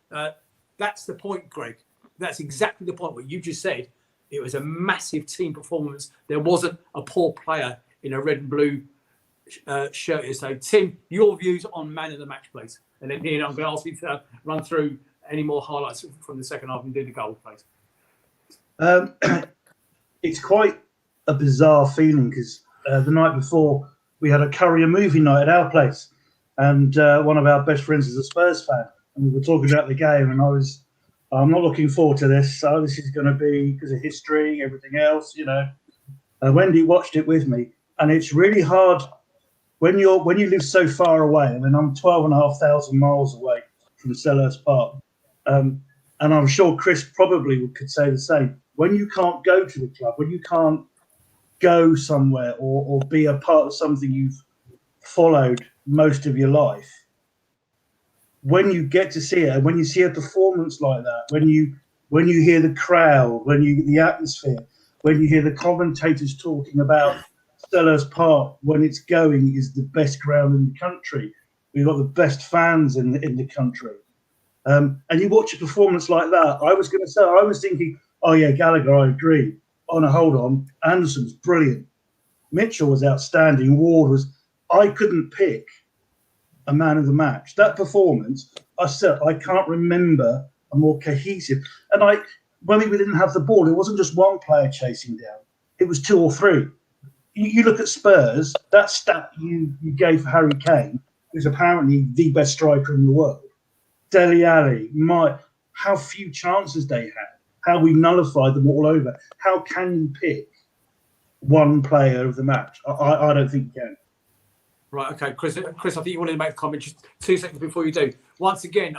S1: That's the point, Greg. That's exactly the point. What you just said. It was a massive team performance. There wasn't a poor player in a red and blue shirt. So, Tim, your views on man of the match, please. And then I'm going to ask you to run through any more highlights from the second half and do the goal, please?
S4: It's quite a bizarre feeling because the night before we had a Courier movie night at our place, and one of our best friends is a Spurs fan, and we were talking about the game, and I'm not looking forward to this. So this is going to be because of history, everything else, Wendy watched it with me, and it's really hard when you live so far away. I mean, I'm 12,500 miles away from Selhurst Park, and I'm sure Chris probably could say the same. When you can't go to the club, when you can't go somewhere or be a part of something you've followed most of your life, when you get to see it, when you see a performance like that, when you hear the crowd, the atmosphere, when you hear the commentators talking about Selhurst Park when it's going is the best ground in the country. We've got the best fans in the country. And you watch a performance like that. I was thinking, oh yeah, Gallagher, I agree. Oh no, hold on. Anderson was brilliant. Mitchell was outstanding. Ward was. I couldn't pick a man of the match. That performance, I can't remember a more cohesive. And when we didn't have the ball, it wasn't just one player chasing down. It was two or three. You look at Spurs, that stat you gave for Harry Kane, who's apparently the best striker in the world. Dele Alli, how few chances they had, how we nullified them all over. How can you pick one player of the match? I don't think you can.
S1: Right, okay. Chris, I think you wanted to make a comment just 2 seconds before you do. Once again,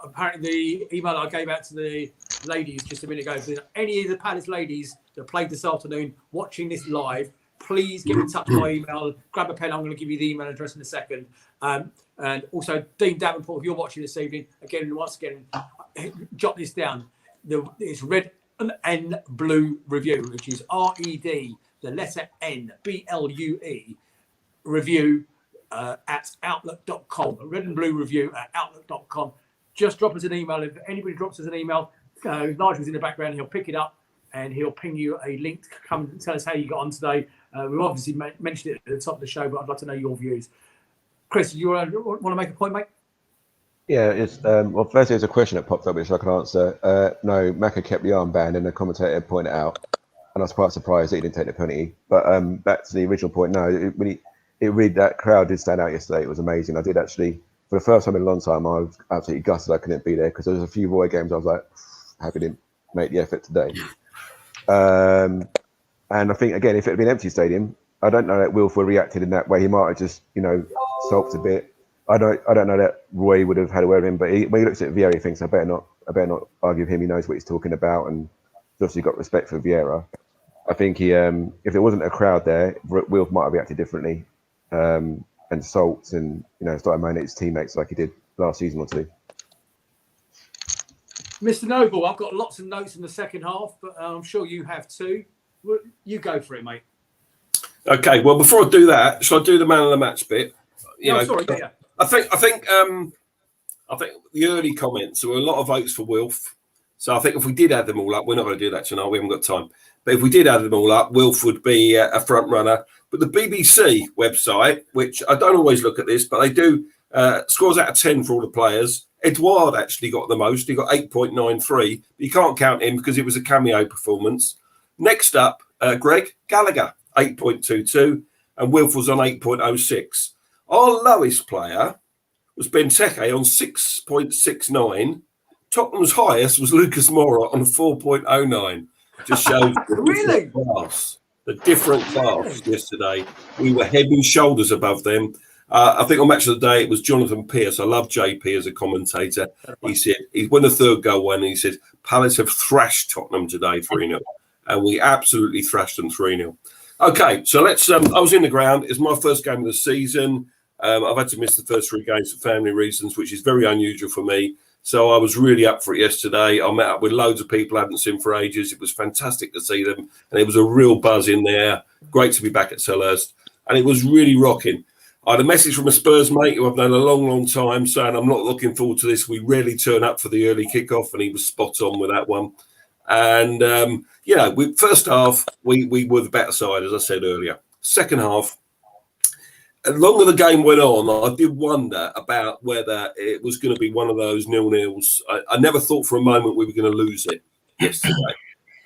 S1: apparently the email I gave out to the ladies just a minute ago, if any of the Palace ladies that played this afternoon watching this live, please get in touch by email. Grab a pen. I'm going to give you the email address in a second. And also, Dean Davenport, if you're watching this evening, once again, jot this down. It's Red and Blue Review, which is RED, the letter N, BLUE, review at outlook.com. Red and Blue Review at outlook.com. Just drop us an email. If anybody drops us an email, Nigel's in the background, he'll pick it up and he'll ping you a link to come and tell us how you got on today. We've obviously mentioned it at the top of the show, but I'd like to know your views. Chris, you want to make a point, mate?
S5: Yeah, it's well, first there's a question that popped up which I can answer. No, Maka kept the armband, and the commentator pointed out, and I was quite surprised that he didn't take the penalty. But back to the original point, no, that crowd did stand out yesterday. It was amazing. I did actually, for the first time in a long time, I was absolutely gutted I couldn't be there because there was a few Roy games I was like, happy to make the effort today. And I think, again, if it had been an empty stadium, I don't know that Wilford reacted in that way. He might have just, sulked a bit. I don't know that Roy would have had a word with him, but when he looks at Vieira, he thinks, I better not argue with him. He knows what he's talking about, and he's obviously got respect for Vieira. I think if there wasn't a crowd there, Wilf might have reacted differently, and sulked and, started moaning at his teammates like he did last season or two.
S1: Mr. Noble, I've got lots of notes in the second half, but I'm sure you have too. You go for it, mate.
S2: Okay, well, before I do that, shall I do the man of the match bit?
S1: Sorry, yeah.
S2: I think the early comments, there were a lot of votes for Wilf. So I think if we did add them all up, we're not going to do that tonight. We haven't got time. But if we did add them all up, Wilf would be a front runner. But the BBC website, which I don't always look at this, but they do scores out of 10 for all the players. Edouard actually got the most. He got 8.93. You can't count him because it was a cameo performance. Next up, Greg Gallagher, 8.22, and Wilf was on 8.06. Our lowest player was Benteke on 6.69. Tottenham's highest was Lucas Moura on 4.09. Just shows the different class yesterday. We were head and shoulders above them. I think on Match of the Day, it was Jonathan Pearce. I love JP as a commentator. He said, when the third goal went, he said, Palace have thrashed Tottenham today 3-0. And we absolutely thrashed them 3-0. Okay, so let's. I was in the ground. It's my first game of the season. I've had to miss the first 3 games for family reasons, which is very unusual for me. So I was really up for it yesterday. I met up with loads of people I hadn't seen for ages. It was fantastic to see them. And it was a real buzz in there. Great to be back at Selhurst. And it was really rocking. I had a message from a Spurs mate who I've known a long, long time saying, I'm not looking forward to this. We rarely turn up for the early kickoff. And he was spot on with that one. And, first half, we were the better side, as I said earlier. Second half, the longer the game went on, I did wonder about whether it was going to be one of those 0-0s. I never thought for a moment we were going to lose it yesterday.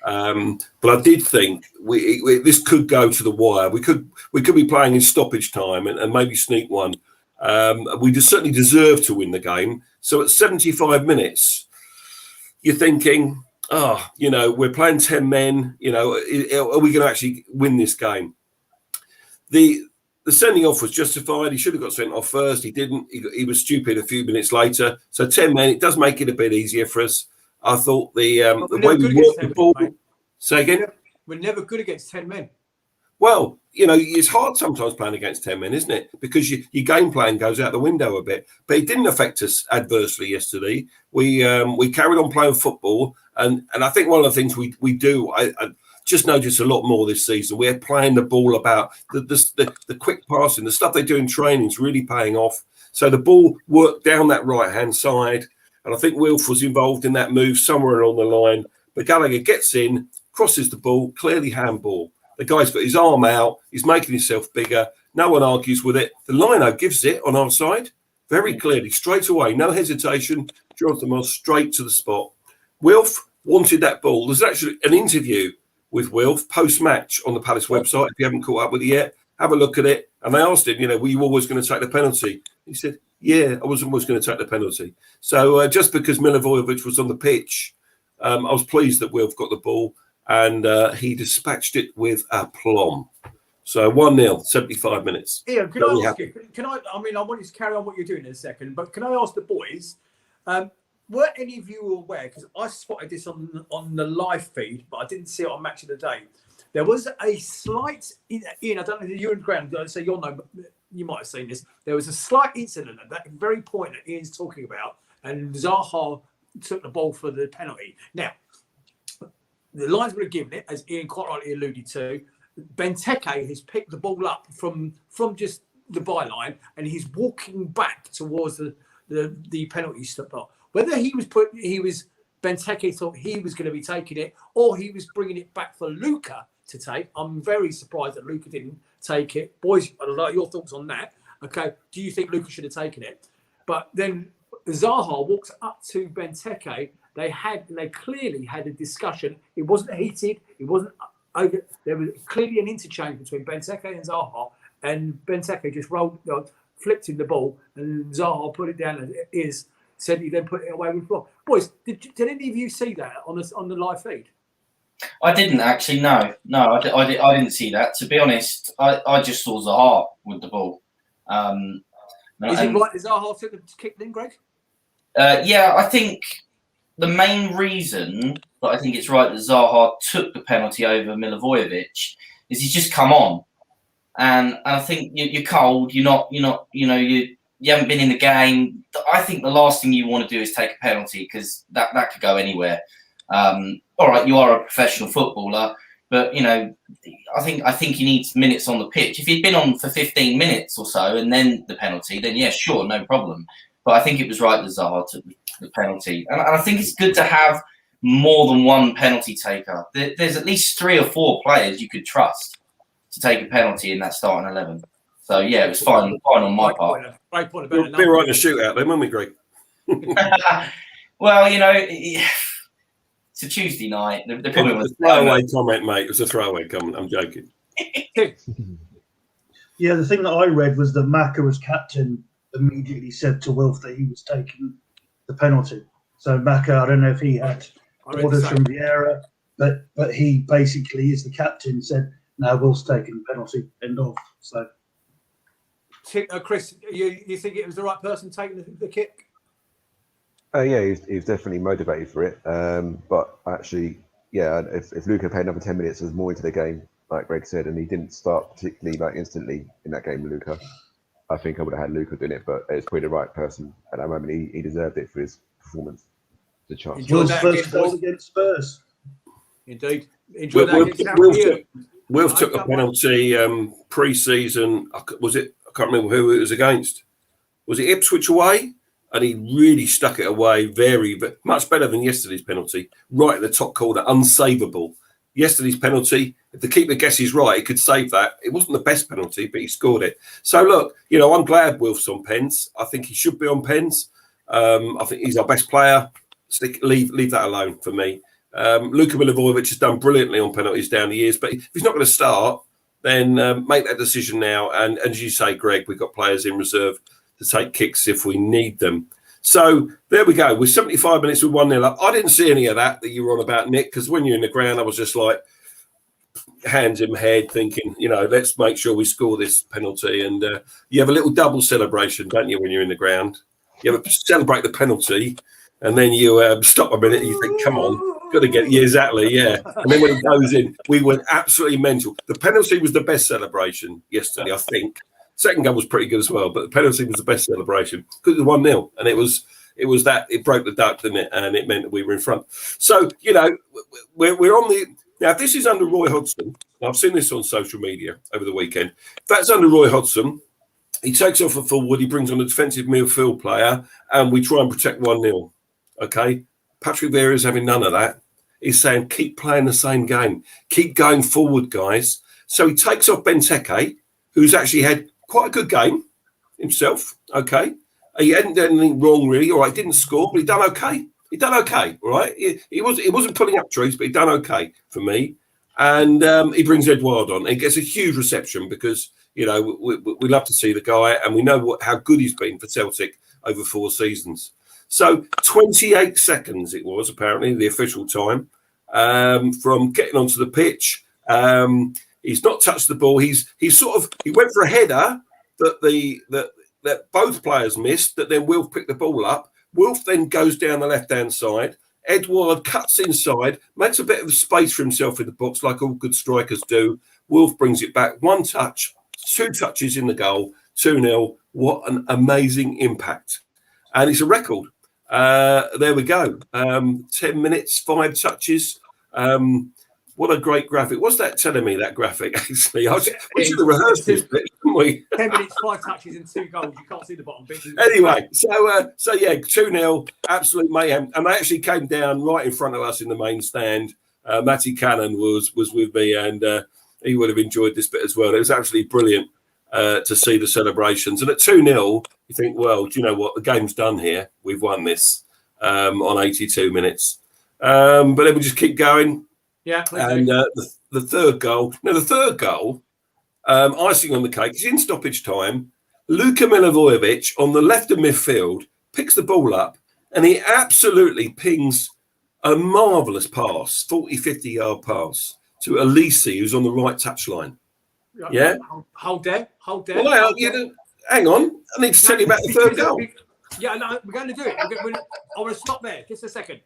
S2: But I did think this could go to the wire. We could be playing in stoppage time and maybe sneak one. We just certainly deserve to win the game. So at 75 minutes, you're thinking, we're playing 10 men. Are we going to actually win this game? The sending off was justified. He should have got sent off first. He didn't. He was stupid a few minutes later. So 10 men, it does make it a bit easier for us. I thought the way we worked the ball. Say again?
S1: We're never good against 10 men.
S2: Well, it's hard sometimes playing against 10 men, isn't it? Because your game plan goes out the window a bit. But it didn't affect us adversely yesterday. We carried on playing football, and I think one of the things we do, I just noticed a lot more this season. We're playing the ball about the quick passing, the stuff they do in training is really paying off. So the ball worked down that right-hand side. And I think Wilf was involved in that move somewhere along the line. But Gallagher gets in, crosses the ball, clearly handball. The guy's got his arm out. He's making himself bigger. No one argues with it. The lino gives it on our side very clearly, straight away. No hesitation. Jonathan Moss straight to the spot. Wilf wanted that ball. There's actually an interview with Wilf post-match on the Palace website. If you haven't caught up with it yet, have a look at it. And they asked him, were you always going to take the penalty? He said, yeah, I was always going to take the penalty. So just because Milivojevic was on the pitch, I was pleased that Wilf got the ball and he dispatched it with aplomb. So 1-0, 75 minutes.
S1: Ian, can I ask you? I want you to carry on what you're doing in a second, but can I ask the boys, were any of you aware, because I spotted this on the live feed, but I didn't see it on Match of the Day. There was a slight, Ian, I don't know if you're in the ground, so you'll know, but you might have seen this. There was a slight incident at that very point that Ian's talking about, and Zaha took the ball for the penalty. Now, the Lions would have given it, as Ian quite rightly alluded to. Benteke has picked the ball up from just the byline, and he's walking back towards the penalty spot. Whether Benteke thought he was going to be taking it, or he was bringing it back for Luca to take. I'm very surprised that Luca didn't take it. Boys, I'd like your thoughts on that. Okay, do you think Luca should have taken it? But then Zaha walks up to Benteke. They clearly had a discussion. It wasn't heated. It wasn't over. There was clearly an interchange between Benteke and Zaha, and Benteke just flipped him the ball, and Zaha put it down as it is. Said he then put it away with the floor. Boys, did any of you see that on the live feed?
S3: I didn't actually. No, I didn't see that. To be honest, I just saw Zaha with the ball.
S1: Is it right that Zaha took the kick then, Greg?
S3: Yeah, I think the main reason that I think it's right that Zaha took the penalty over Milivojevic is he's just come on, and I think you're cold. You haven't been in the game. I think the last thing you want to do is take a penalty because that could go anywhere. All right, you are a professional footballer, but I think he needs minutes on the pitch. If he'd been on for 15 minutes or so and then the penalty, then yeah, sure, no problem. But I think it was right that Zaha took the penalty, and I think it's good to have more than one penalty taker. There's at least 3 or 4 players you could trust to take a penalty in that starting 11. So yeah, it was fine on my part.
S1: Great point
S2: We'll be right in a shootout then, won't we, Greg?
S3: Well, it's a Tuesday night.
S2: It was a throwaway comment, mate. It was a throwaway comment. I'm joking.
S4: Yeah, the thing that I read was that Maka, as captain, immediately said to Wilf that he was taking the penalty. So Maka, I don't know if he had orders from Vieira, but he basically, as the captain, said, "No, Wilf's taking the penalty." End of. So.
S1: Chris, you think it was the right person taking the kick?
S5: Yeah, he's definitely motivated for it. But actually, yeah, if Luca played another 10 minutes, there's more into the game, like Greg said, and he didn't start particularly instantly in that game with Luca. I think I would have had Luca doing it, but it's probably the right person at that moment. He deserved it for his performance. The chance.
S4: Will's first goal against Spurs.
S1: Indeed. Enjoy that.
S2: Wilf took a penalty pre-season. I can't remember who it was against. Was it Ipswich away? And he really stuck it away very much better than yesterday's penalty. Right at the top corner, unsavable. Yesterday's penalty, if the keeper guesses right, he could save that. It wasn't the best penalty, but he scored it. So look, you know, I'm glad Wilf's on pens. I think he should be on pens. I think he's our best player. Leave that alone for me. Luka Milivojevic has done brilliantly on penalties down the years, but if he's not going to start, then make that decision now. And as you say, Greg, we've got players in reserve to take kicks if we need them. So there we go. We're 75 minutes with 1-0 up. I didn't see any of that you were on about, Nick, because when you're in the ground, I was just like, hands in my head thinking, you know, let's make sure we score this penalty. And you have a little double celebration, don't you, when you're in the ground? You have to celebrate the penalty, and then you stop a minute and you think, come on, got to get it. Yeah, exactly, yeah. And then when it goes in, we went absolutely mental. The penalty was the best celebration yesterday, I think. Second goal was pretty good as well, but the penalty was the best celebration because it was 1-0, and it was that it broke the duck, didn't it? And it meant that we were in front. So, you know, we're on the... Now, if this is under Roy Hodgson, I've seen this on social media over the weekend. If that's under Roy Hodgson, he takes off a forward, he brings on a defensive midfield player, and we try and protect 1-0. Okay? Patrick Vieira's having none of that. He's saying, keep playing the same game. Keep going forward, guys. So he takes off Benteke, who's actually had quite a good game himself. Okay? He hadn't done anything wrong, really. All right, didn't score, but he done okay. He done okay, all right? He wasn't pulling up trees, but he done okay for me. And he brings Edouard on. He gets a huge reception because, you know, we love to see the guy, and we know how good he's been for Celtic over 4 seasons. So 28 seconds it was, apparently, the official time, from getting onto the pitch. He's not touched the ball. He went for a header that both players missed, that then Wilf picked the ball up. Wilf then goes down the left-hand side. Edouard cuts inside, makes a bit of space for himself in the box, like all good strikers do. Wilf brings it back. 1 touch, 2 touches in the goal, 2-0. What an amazing impact. And it's a record. There we go. 10 minutes, 5 touches. What a great graphic. What's that telling me, that graphic, actually? We should have rehearsed this bit, didn't we?
S1: 10 minutes, 5 touches and 2 goals. You can't see the bottom bit.
S2: Anyway, so yeah, 2-0, absolute mayhem. And they actually came down right in front of us in the main stand. Matty Cannon was with me, and he would have enjoyed this bit as well. It was absolutely brilliant to see the celebrations. And at 2-0, you think, well, do you know what? The game's done here. We've won this on 82 minutes. But then we just keep going.
S1: Yeah,
S2: and the third goal. Now, the third goal, icing on the cake, is in stoppage time. Luka Milivojevic on the left of midfield picks the ball up, and he absolutely pings a marvellous pass, 40, 50-yard pass to Elise, who's on the right touchline. Yeah?
S1: Hold there.
S2: Well, hang on. I need to tell you about the third goal.
S1: Yeah, no, we're going to do it. I want to stop there. Just a second.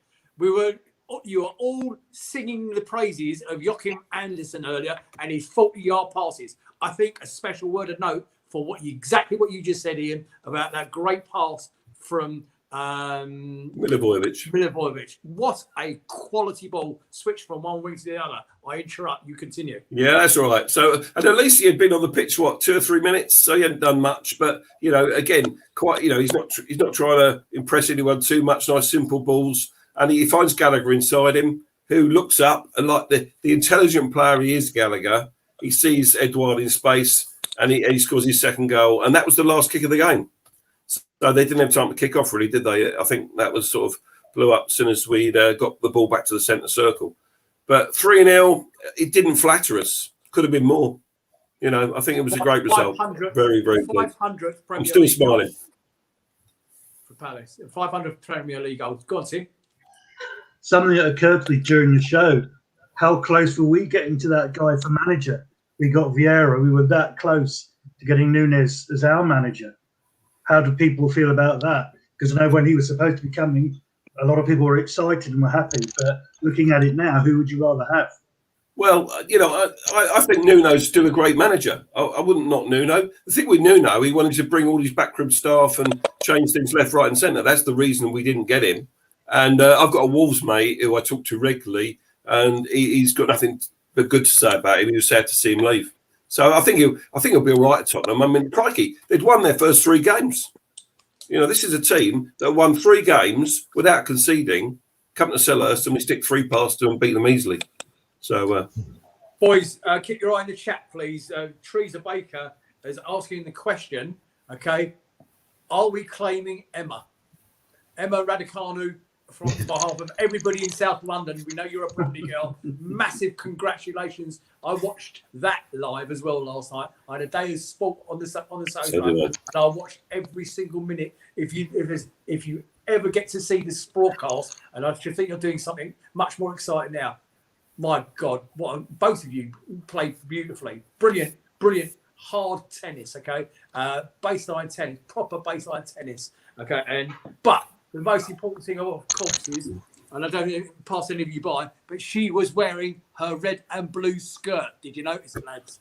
S1: You were all singing the praises of Joachim Andersen earlier and his 40-yard passes. I think a special word of note for exactly what you just said, Ian, about that great pass from Milivojevic. What a quality ball, switched from one wing to the other. I interrupt, you continue.
S2: Yeah, that's all right. So, and at least he had been on the pitch, 2 or 3 minutes, so he hadn't done much. But, you know, again, quite, you know, he's not trying to impress anyone too much. Nice, simple balls. And he finds Gallagher inside him, who looks up, and like the intelligent player he is, Gallagher, he sees Edouard in space, and he scores his second goal. And that was the last kick of the game. So they didn't have time to kick off, really, did they? I think that was sort of blew up as soon as we'd got the ball back to the centre circle. But 3-0, it didn't flatter us. Could have been more. You know, I think it was a great result. Very, very good.
S1: 500th Premier
S2: I'm still
S1: League
S2: smiling.
S1: For Palace. 500th Premier League goals. Go on, Tim.
S4: Something that occurred to me during the show, how close were we getting to that guy for manager? We got Vieira. We were that close to getting Nunes as our manager. How do people feel about that? Because I know when he was supposed to be coming, a lot of people were excited and were happy. But looking at it now, who would you rather have?
S2: Well, you know, I think Nuno's still a great manager. I wouldn't knock Nuno. The thing with Nuno, he wanted to bring all his backroom staff and change things left, right and centre. That's the reason we didn't get him. And I've got a Wolves mate who I talk to regularly, and he's got nothing but good to say about him. He was sad to see him leave. So I think he'll be all right at Tottenham. I mean, crikey, they'd won their first 3 games. You know, this is a team that won 3 games without conceding, come to Selhurst, and we stick 3 past them and beat them easily. So,
S1: Boys, keep your eye on the chat, please. Teresa Baker is asking the question, okay, are we claiming Emma? Emma Raducanu, from behalf of everybody in South London, we know you're a Bromley girl. Massive congratulations. I watched that live as well last night. I had a day of sport on the sofa, and I watched every single minute. If you ever get to see this broadcast, and I should think you're doing something much more exciting now, my God, both of you played beautifully. Brilliant, hard tennis, okay? Baseline tennis, proper baseline tennis, okay? But the most important thing, of course, is, and I don't pass any of you by, but she was wearing her red and blue skirt. Did you notice it, lads?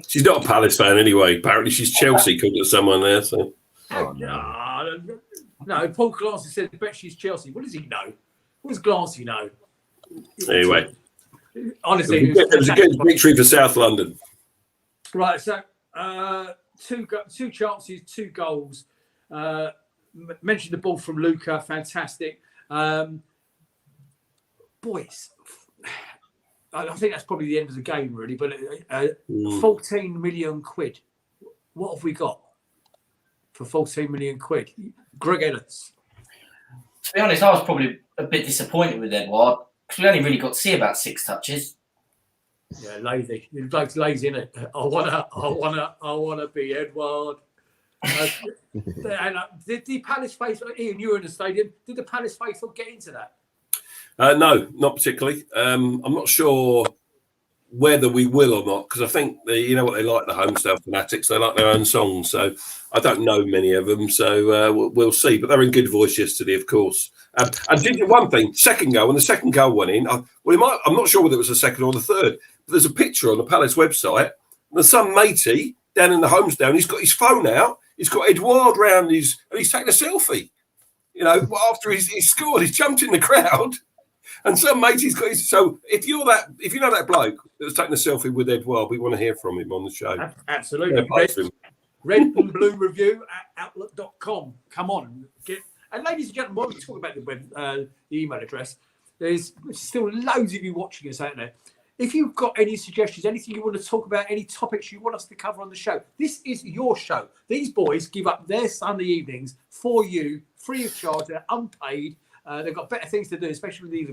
S2: She's not a Palace fan anyway. Apparently she's Chelsea, according to someone there. So.
S5: Oh, no.
S1: No, Paul Glancy said, I bet she's Chelsea. What does he know? What does Glancy know?
S2: Anyway,
S1: honestly,
S2: it was a good victory for South London.
S1: Right, so two chances, 2 goals. Mentioned the ball from Luca, fantastic. Boys, I think that's probably the end of the game, really. But 14 million quid. What have we got for 14 million quid? Greg Ellis.
S3: To be honest, I was probably a bit disappointed with Edouard because we only really got to see about 6 touches.
S1: Yeah, lazy. The bloke's lazy, isn't it? I wanna be Edouard. And did the Palace faithful, Ian, you were in the stadium, did the Palace faithful get into that?
S2: No, not particularly. I'm not sure whether we will or not, because I think you know what they like, the Homestyle fanatics, they like their own songs. So I don't know many of them, so we'll see. But they're in good voice yesterday, of course. And did one thing, second goal, when the second goal went in, I'm not sure whether it was the second or the third, but there's a picture on the Palace website. There's some matey down in the Homestyle, and he's got his phone out, he's got Edouard round and he's taking a selfie. You know, after he's scored, he's jumped in the crowd. And some mate, he's got his. So if you know that bloke that was taking a selfie with Edouard, we want to hear from him on the show.
S1: Absolutely. Red and Blue Review at outlook.com. Come on. And ladies and gentlemen, while we talk about the email address, there's still loads of you watching us out there. If you've got any suggestions, anything you want to talk about, any topics you want us to cover on the show, this is your show. These boys give up their Sunday evenings for you, free of charge. They're unpaid. They've got better things to do, especially with these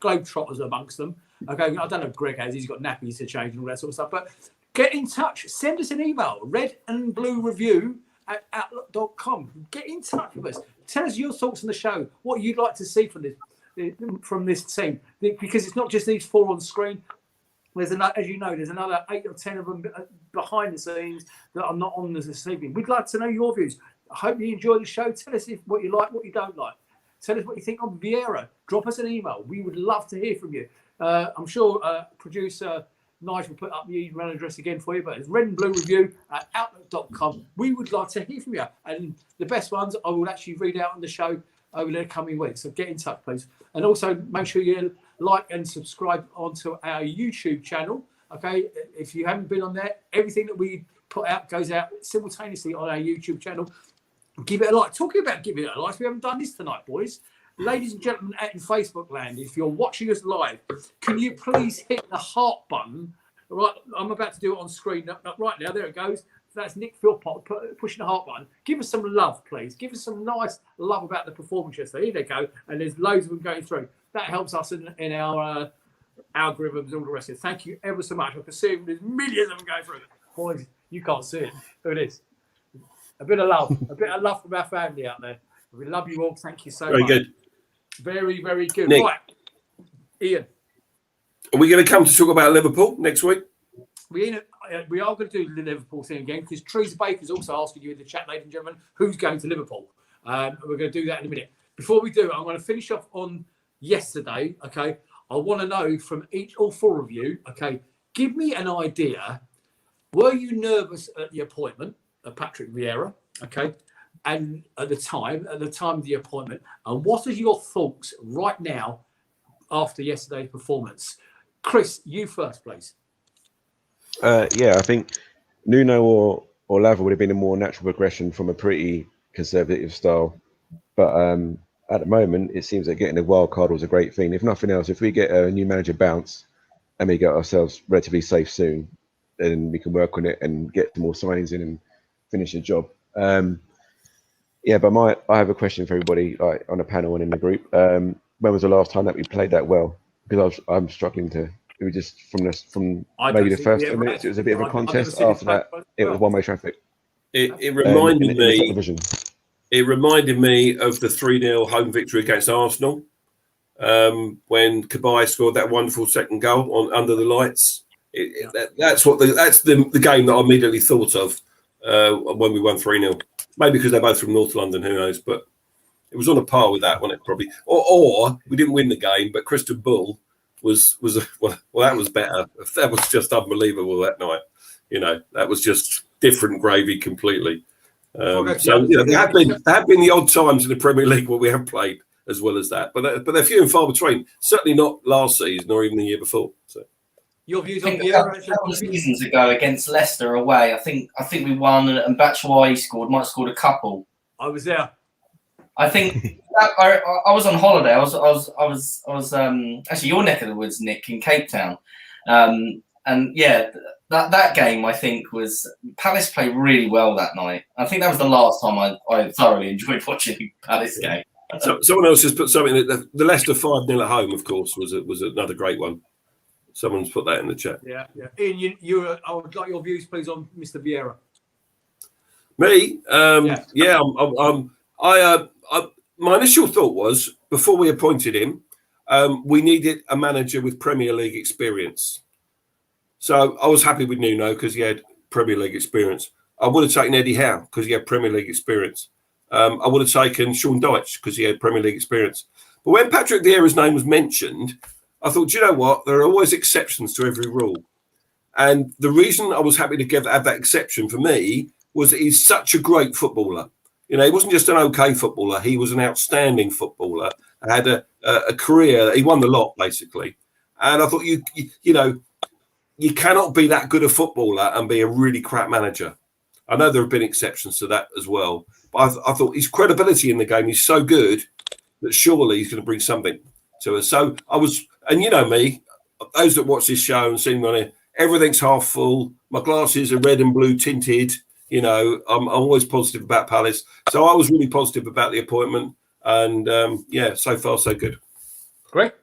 S1: globetrotters amongst them. Okay, I don't know if Greg has. He's got nappies to change and all that sort of stuff. But get in touch. Send us an email, red and blue review at outlook.com. Get in touch with us. Tell us your thoughts on the show, what you'd like to see from this team. Because it's not just these 4 on screen. There's as you know, there's another 8 or 10 of them behind the scenes that are not on this evening. We'd like to know your views. I hope you enjoy the show. Tell us what you like, what you don't like. Tell us what you think on Vieira. Drop us an email. We would love to hear from you. I'm sure producer Nigel will put up the email address again for you, but it's red and blue review at outlook.com. We would like to hear from you. And the best ones I will actually read out on the show over the coming weeks. So get in touch, please. And also make sure you like and subscribe onto our YouTube channel. Okay, if you haven't been on there, everything that we put out goes out simultaneously on our YouTube channel. Give it a like. Talking about giving it a like, we haven't done this tonight, boys. Ladies and gentlemen out in Facebook land, if you're watching us live, can you please hit the heart button? Right, I'm about to do it on screen right now. There it goes. That's Nick Philpott pushing the heart button. Give us some love, please. Give us some nice love about the performance yesterday. Here they go. And there's loads of them going through. That helps us in our algorithms and all the rest of it. Thank you ever so much. I can see there's millions of them going through. Boys, you can't see it. Look at this. A bit of love from our family out there. We love you all. Thank you so much.
S2: Very good.
S1: Very, very good.
S2: Nick,
S1: right, Ian.
S2: Are we going to come to talk about Liverpool next week?
S1: We are going to do the Liverpool thing again because Teresa Baker's also asking you in the chat, ladies and gentlemen, who's going to Liverpool. We're going to do that in a minute. Before we do, I'm going to finish off on yesterday. Okay, I want to know from all 4 of you. Okay, give me an idea. Were you nervous at the appointment of Patrick Vieira? Okay, and at the time of the appointment, and what are your thoughts right now after yesterday's performance? Chris, you first, please.
S5: Yeah, I think Nuno or Lava would have been a more natural progression from a pretty conservative style. But at the moment, it seems that getting a wild card was a great thing. If nothing else, if we get a new manager bounce and we get ourselves relatively safe soon, then we can work on it and get some more signings in and finish the job. Yeah, but I have a question for everybody, like on the panel and in the group. When was the last time that we played that well? Because I'm struggling to. It was just from
S1: I
S5: maybe
S1: don't
S5: the
S1: think
S5: first
S1: we
S5: 10
S1: ever
S5: minutes.
S1: have.
S5: It was a bit of a
S1: I've never
S5: contest.
S1: seen it
S5: After that,
S1: play
S5: it was
S1: well.
S5: one-way traffic.
S2: It
S5: In
S2: reminded
S5: the top
S2: me.
S5: division.
S2: It reminded me of the 3-0 home victory against Arsenal when Kabay scored that wonderful second goal on under the lights. That's the game that I immediately thought of when we won 3-0. Maybe because they're both from North London, who knows? But it was on a par with that, wasn't it? Probably, or we didn't win the game, but Crystal Bull was well, that was better. That was just unbelievable that night. You know, that was just different gravy completely. So you know, there have been the odd times in the Premier League where we have played as well as that, but they're few and far between. Certainly not last season or even the year before. So
S1: Your views
S3: I
S1: on
S3: think a
S1: Vieira?
S3: couple of seasons ago against Leicester away, I think we won, and Batshuayi might have scored a couple.
S1: I was there.
S3: I think I was on holiday. I was actually your neck of the woods, Nick, in Cape Town, and yeah, that game I think was Palace played really well that night. I think that was the last time I thoroughly enjoyed watching a Palace game.
S2: So, someone else has put something that the Leicester 5-0 at home, of course, was another great one. Someone's put that in the chat.
S1: Yeah. Ian, I would like your views, please, on Mr. Vieira.
S2: Me, my initial thought was before we appointed him, we needed a manager with Premier League experience. So I was happy with Nuno because he had Premier League experience. I would have taken Eddie Howe because he had Premier League experience. I would have taken Sean Dyche because he had Premier League experience. But when Patrick Vieira's name was mentioned, I thought, do you know what? There are always exceptions to every rule. And the reason I was happy to have that exception for me was that he's such a great footballer. You know, he wasn't just an okay footballer. He was an outstanding footballer. Had a career. He won the lot, basically. And I thought, you know, you cannot be that good a footballer and be a really crap manager. I know there have been exceptions to that as well. But I thought his credibility in the game is so good that surely he's going to bring something to us. So I was, and you know me, those that watch this show and seen me on it, everything's half full. My glasses are red and blue tinted. You know, I'm always positive about Palace. So I was really positive about the appointment. And yeah, so far, so good.
S1: Great.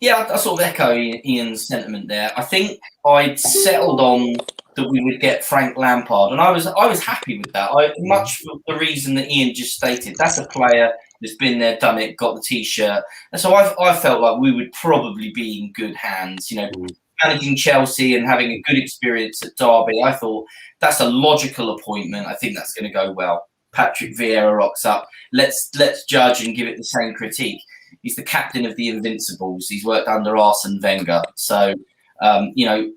S3: Yeah, I sort of echo Ian's sentiment there. I think I'd settled on that we would get Frank Lampard, and I was happy with that. Much for the reason that Ian just stated. That's a player that's been there, done it, got the T-shirt, and so I felt like we would probably be in good hands. You know, managing Chelsea and having a good experience at Derby, I thought that's a logical appointment. I think that's going to go well. Patrick Vieira rocks up. Let's judge and give it the same critique. He's the captain of the Invincibles. He's worked under Arsene Wenger. So, you know,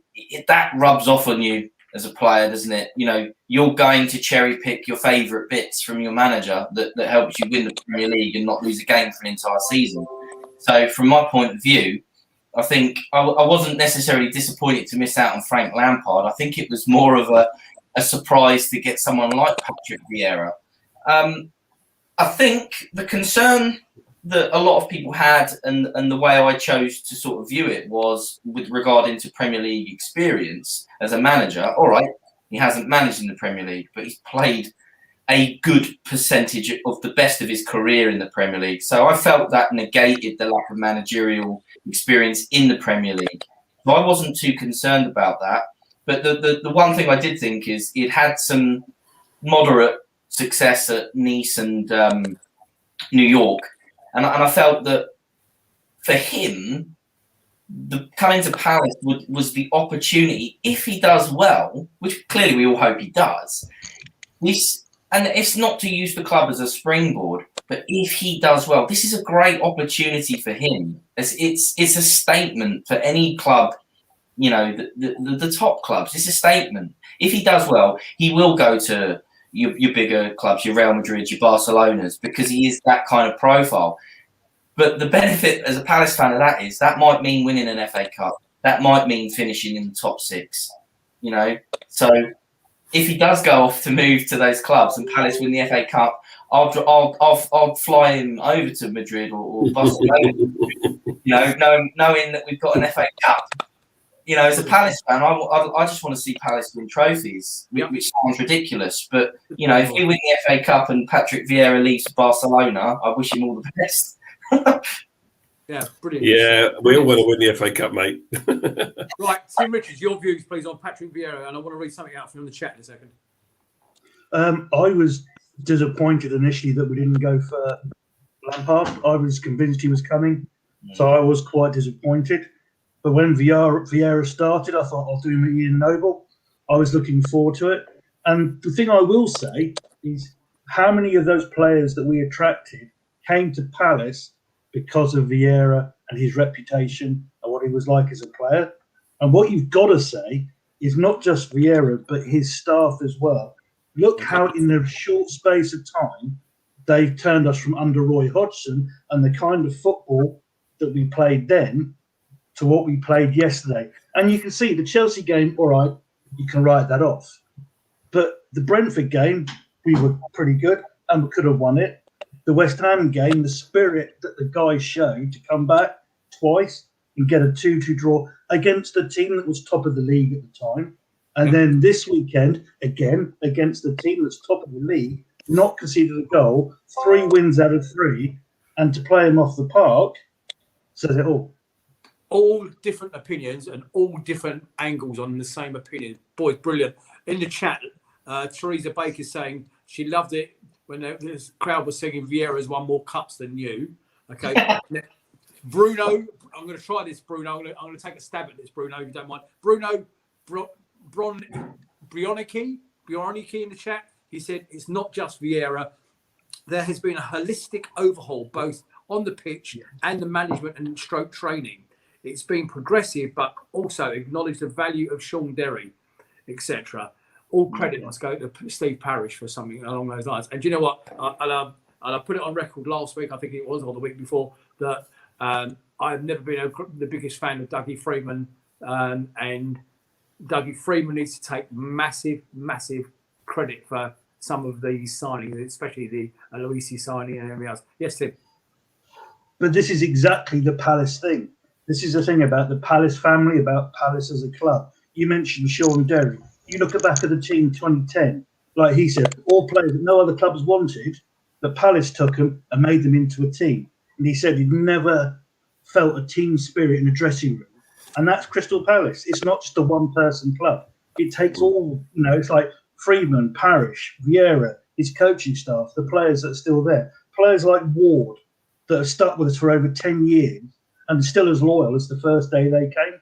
S3: that rubs off on you as a player, doesn't it? You know, you're going to cherry pick your favourite bits from your manager that helps you win the Premier League and not lose a game for an entire season. So from my point of view, I think I wasn't necessarily disappointed to miss out on Frank Lampard. I think it was more of a surprise to get someone like Patrick Vieira. I think the concern that a lot of people had and the way I chose to sort of view it was with regarding to Premier League experience as a manager. All right, he hasn't managed in the Premier League, but he's played a good percentage of the best of his career in the Premier League. So I felt that negated the lack of managerial experience in the Premier League. So I wasn't too concerned about that. But the one thing I did think is he'd had some moderate success at Nice and New York. And I felt that for him, the coming to Palace was the opportunity, if he does well, which clearly we all hope he does. And it's not to use the club as a springboard, but if he does well, this is a great opportunity for him. It's a statement for any club, you know, the top clubs. It's a statement. If he does well, he will go to your bigger clubs, your Real Madrid, your Barcelonas, because he is that kind of profile. But the benefit as a Palace fan of that is that might mean winning an FA Cup. That might mean finishing in the top 6, you know. So if he does go off to move to those clubs and Palace win the FA Cup, I'll fly him over to Madrid or Barcelona. You You know, knowing that we've got an FA Cup. You know, as a Palace fan, I just want to see Palace win trophies, which sounds ridiculous. But, you know, if we win the FA Cup and Patrick Vieira leaves for Barcelona, I wish him all the best.
S1: Yeah, brilliant.
S2: Yeah, we all want to win the FA Cup, mate.
S1: Right, Tim Richards, your views, please, on Patrick Vieira. And I want to read something out from the chat in a second.
S4: I was disappointed initially that we didn't go for Lampard. I was convinced he was coming, so I was quite disappointed. But when Vieira started, I thought I'll do him Ian Noble. I was looking forward to it. And the thing I will say is how many of those players that we attracted came to Palace because of Vieira and his reputation and what he was like as a player. And what you've got to say is not just Vieira, but his staff as well. Look how in a short space of time, they've turned us from under Roy Hodgson and the kind of football that we played then to what we played yesterday. And you can see the Chelsea game, all right, you can write that off. But the Brentford game, we were pretty good and we could have won it. The West Ham game, the spirit that the guys showed to come back twice and get a 2-2 draw against a team that was top of the league at the time. And then this weekend, again, against the team that's top of the league, not conceded a goal, 3 wins out of 3, and to play them off the park says it all.
S1: All different opinions and all different angles on the same opinion. Boys, brilliant. In the chat, Teresa Baker saying she loved it when this crowd was singing Vieira's won more cups than you. Okay. Bruno, I'm going to try this, Bruno. I'm going to take a stab at this, Bruno, if you don't mind. Bruno Brioniki in the chat. He said, it's not just Vieira. There has been a holistic overhaul, both on the pitch and the management and stroke training. It's been progressive, but also acknowledge the value of Sean Derry, etc. All credit must go to Steve Parish for something along those lines. And do you know what? I put it on record last week, I think it was, or the week before, that I've never been the biggest fan of Dougie Freeman. And Dougie Freeman needs to take massive, massive credit for some of these signings, especially the Aloisi signing and everything else. Yes, Tim.
S4: But this is exactly the Palace thing. This is the thing about the Palace family, about Palace as a club. You mentioned Sean Derry. You look back at the team 2010, like he said, all players that no other clubs wanted, but Palace took them and made them into a team. And he said he'd never felt a team spirit in a dressing room. And that's Crystal Palace. It's not just a one-person club. It takes all, it's like Freeman, Parish, Vieira, his coaching staff, the players that are still there. Players like Ward that have stuck with us for over 10 years and still as loyal as the first day they came.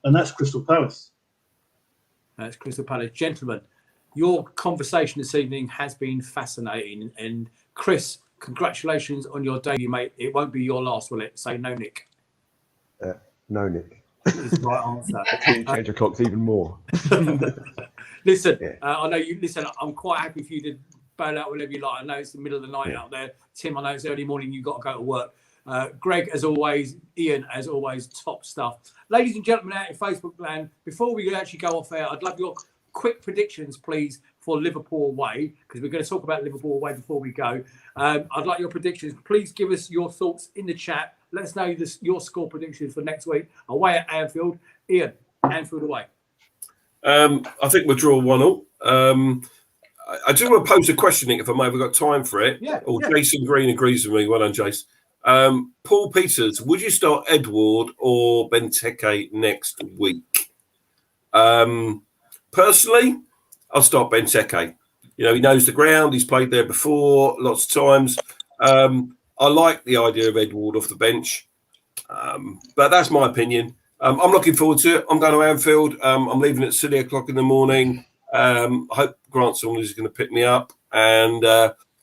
S4: And that's Crystal Palace.
S1: That's Crystal Palace. Gentlemen, your conversation this evening has been fascinating. And Chris, congratulations on your debut, mate. It won't be your last, will it? Say no, Nick.
S5: No, Nick.
S1: Is the right answer.
S5: Change your clocks even more.
S1: Listen, I know you. Listen, I'm quite happy for you to bail out whenever you like. I know it's the middle of the night out there. Tim, I know it's early morning. You've got to go to work. Greg, as always, Ian, as always, top stuff. Ladies and gentlemen out in Facebook land, before we actually go off air, I'd love your quick predictions, please, for Liverpool away, because we're going to talk about Liverpool away before we go. I'd like your predictions. Please give us your thoughts in the chat. Let us know your score predictions for next week away at Anfield. Ian, Anfield away.
S2: I think we'll draw 1-1. I just want to pose a question, Nick, if I may. We've got time for it.
S1: Yeah.
S2: Jason Green agrees with me. Well done, Jace. Paul Peters, would you start Edward or Benteke next week? Personally, I'll start Benteke. He knows the ground. He's played there before lots of times. I like the idea of Edward off the bench, but that's my opinion. I'm looking forward to it. I'm going to Anfield. I'm leaving at 6 o'clock in the morning. I hope Grant Saunders is going to pick me up and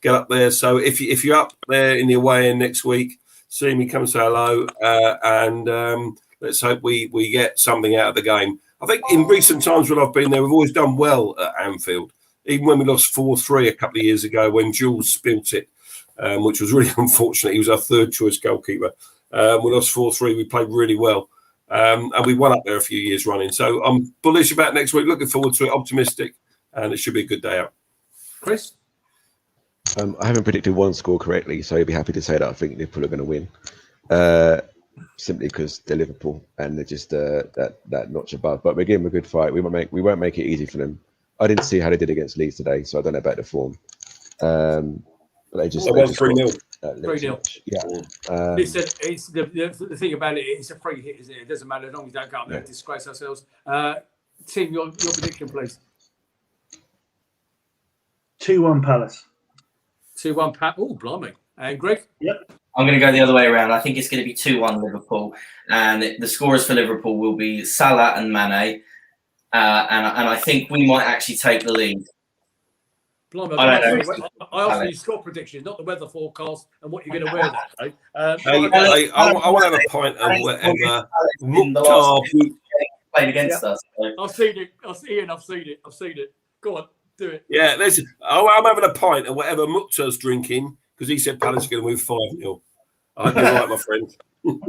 S2: get up there. So if you're up there in the away end next week, see me, come and say hello, and let's hope we get something out of the game. I think in recent times when I've been there, we've always done well at Anfield, even when we lost 4-3 a couple of years ago when Jules spilt it, which was really unfortunate. He was our third choice goalkeeper. We lost 4-3. We played really well. And we won up there a few years running. So I'm bullish about next week, looking forward to it, optimistic, and it should be a good day out.
S1: Chris?
S5: I haven't predicted one score correctly, so I'd be happy to say that I think Liverpool are going to win. simply because they're Liverpool and they're just that notch above. But again, we're a good fight. We won't make it easy for them. I didn't see how they did against Leeds today, so I don't know about the form. But they just
S2: They won 3-0.
S1: 3-0.
S5: Yeah.
S1: Listen, it's the thing about it. It's a free hit, isn't it? It doesn't matter as long as we don't go up there and disgrace ourselves. Tim, your prediction, please.
S4: 2-1 Palace.
S1: 2-1 Pat. Oh, blimey. And Greg?
S4: Yep.
S3: I'm going to go the other way around. I think it's going to be 2-1 Liverpool, and the scorers for Liverpool will be Salah and Mane, and I think we might actually take the lead.
S1: Blimey,
S3: I
S1: I asked you score predictions, not the weather forecast and what you're going to wear that day.
S2: I want to have a pint of whatever Mukhtar.
S3: Played against us. So.
S1: I've seen it. I've seen it. Go on, do it.
S2: Yeah, listen, I'm having a pint of whatever Mukhtar's drinking because he said Palace are going to win 5-0. I hope you're right, my friend.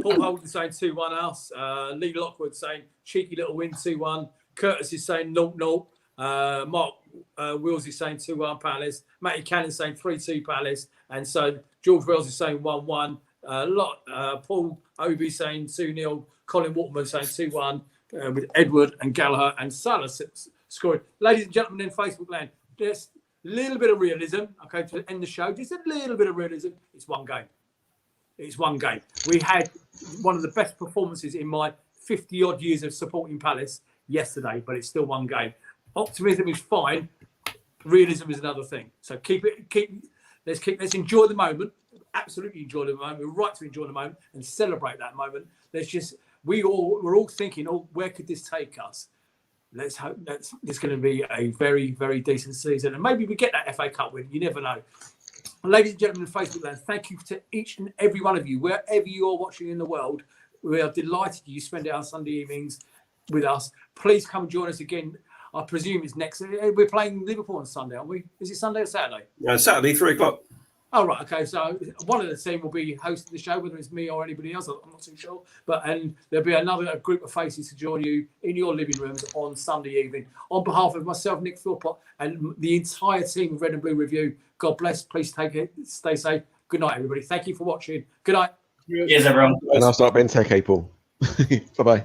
S1: Paul Holden saying 2-1 us. Lee Lockwood saying cheeky little win 2-1. Curtis is saying 0-0. Mark Wills is saying 2-1 Palace. Matty Cannon saying 3-2 Palace. And so George Wells is saying 1-1. Paul Obi saying 2-0. Colin Waterman saying 2-1 with Edward and Gallagher and Salah scoring. Ladies and gentlemen in Facebook land, just a little bit of realism, okay, to end the show. Just a little bit of realism. It's one game. It's one game. We had one of the best performances in my 50-odd years of supporting Palace yesterday, but it's still one game. Optimism is fine. Realism is another thing. So let's enjoy the moment. Absolutely enjoy the moment. We're right to enjoy the moment and celebrate that moment. We're all thinking, where could this take us? Let's hope it's going to be a very, very decent season. And maybe we get that FA Cup win. You never know. Ladies and gentlemen in Facebook land, thank you to each and every one of you, wherever you are watching in the world. We are delighted you spend our Sunday evenings with us. Please come join us again. I presume it's next. We're playing Liverpool on Sunday, aren't we? Is it Sunday or Saturday?
S2: Saturday, 3:00.
S1: Oh, right. Okay. So one of the team will be hosting the show, whether it's me or anybody else. I'm not too sure. And there'll be another group of faces to join you in your living rooms on Sunday evening. On behalf of myself, Nick Philpott, and the entire team of Red and Blue Review, God bless. Please take it. Stay safe. Good night, everybody. Thank you for watching. Good night.
S3: Cheers, everyone.
S5: And I'll start being tech, Paul. Bye-bye.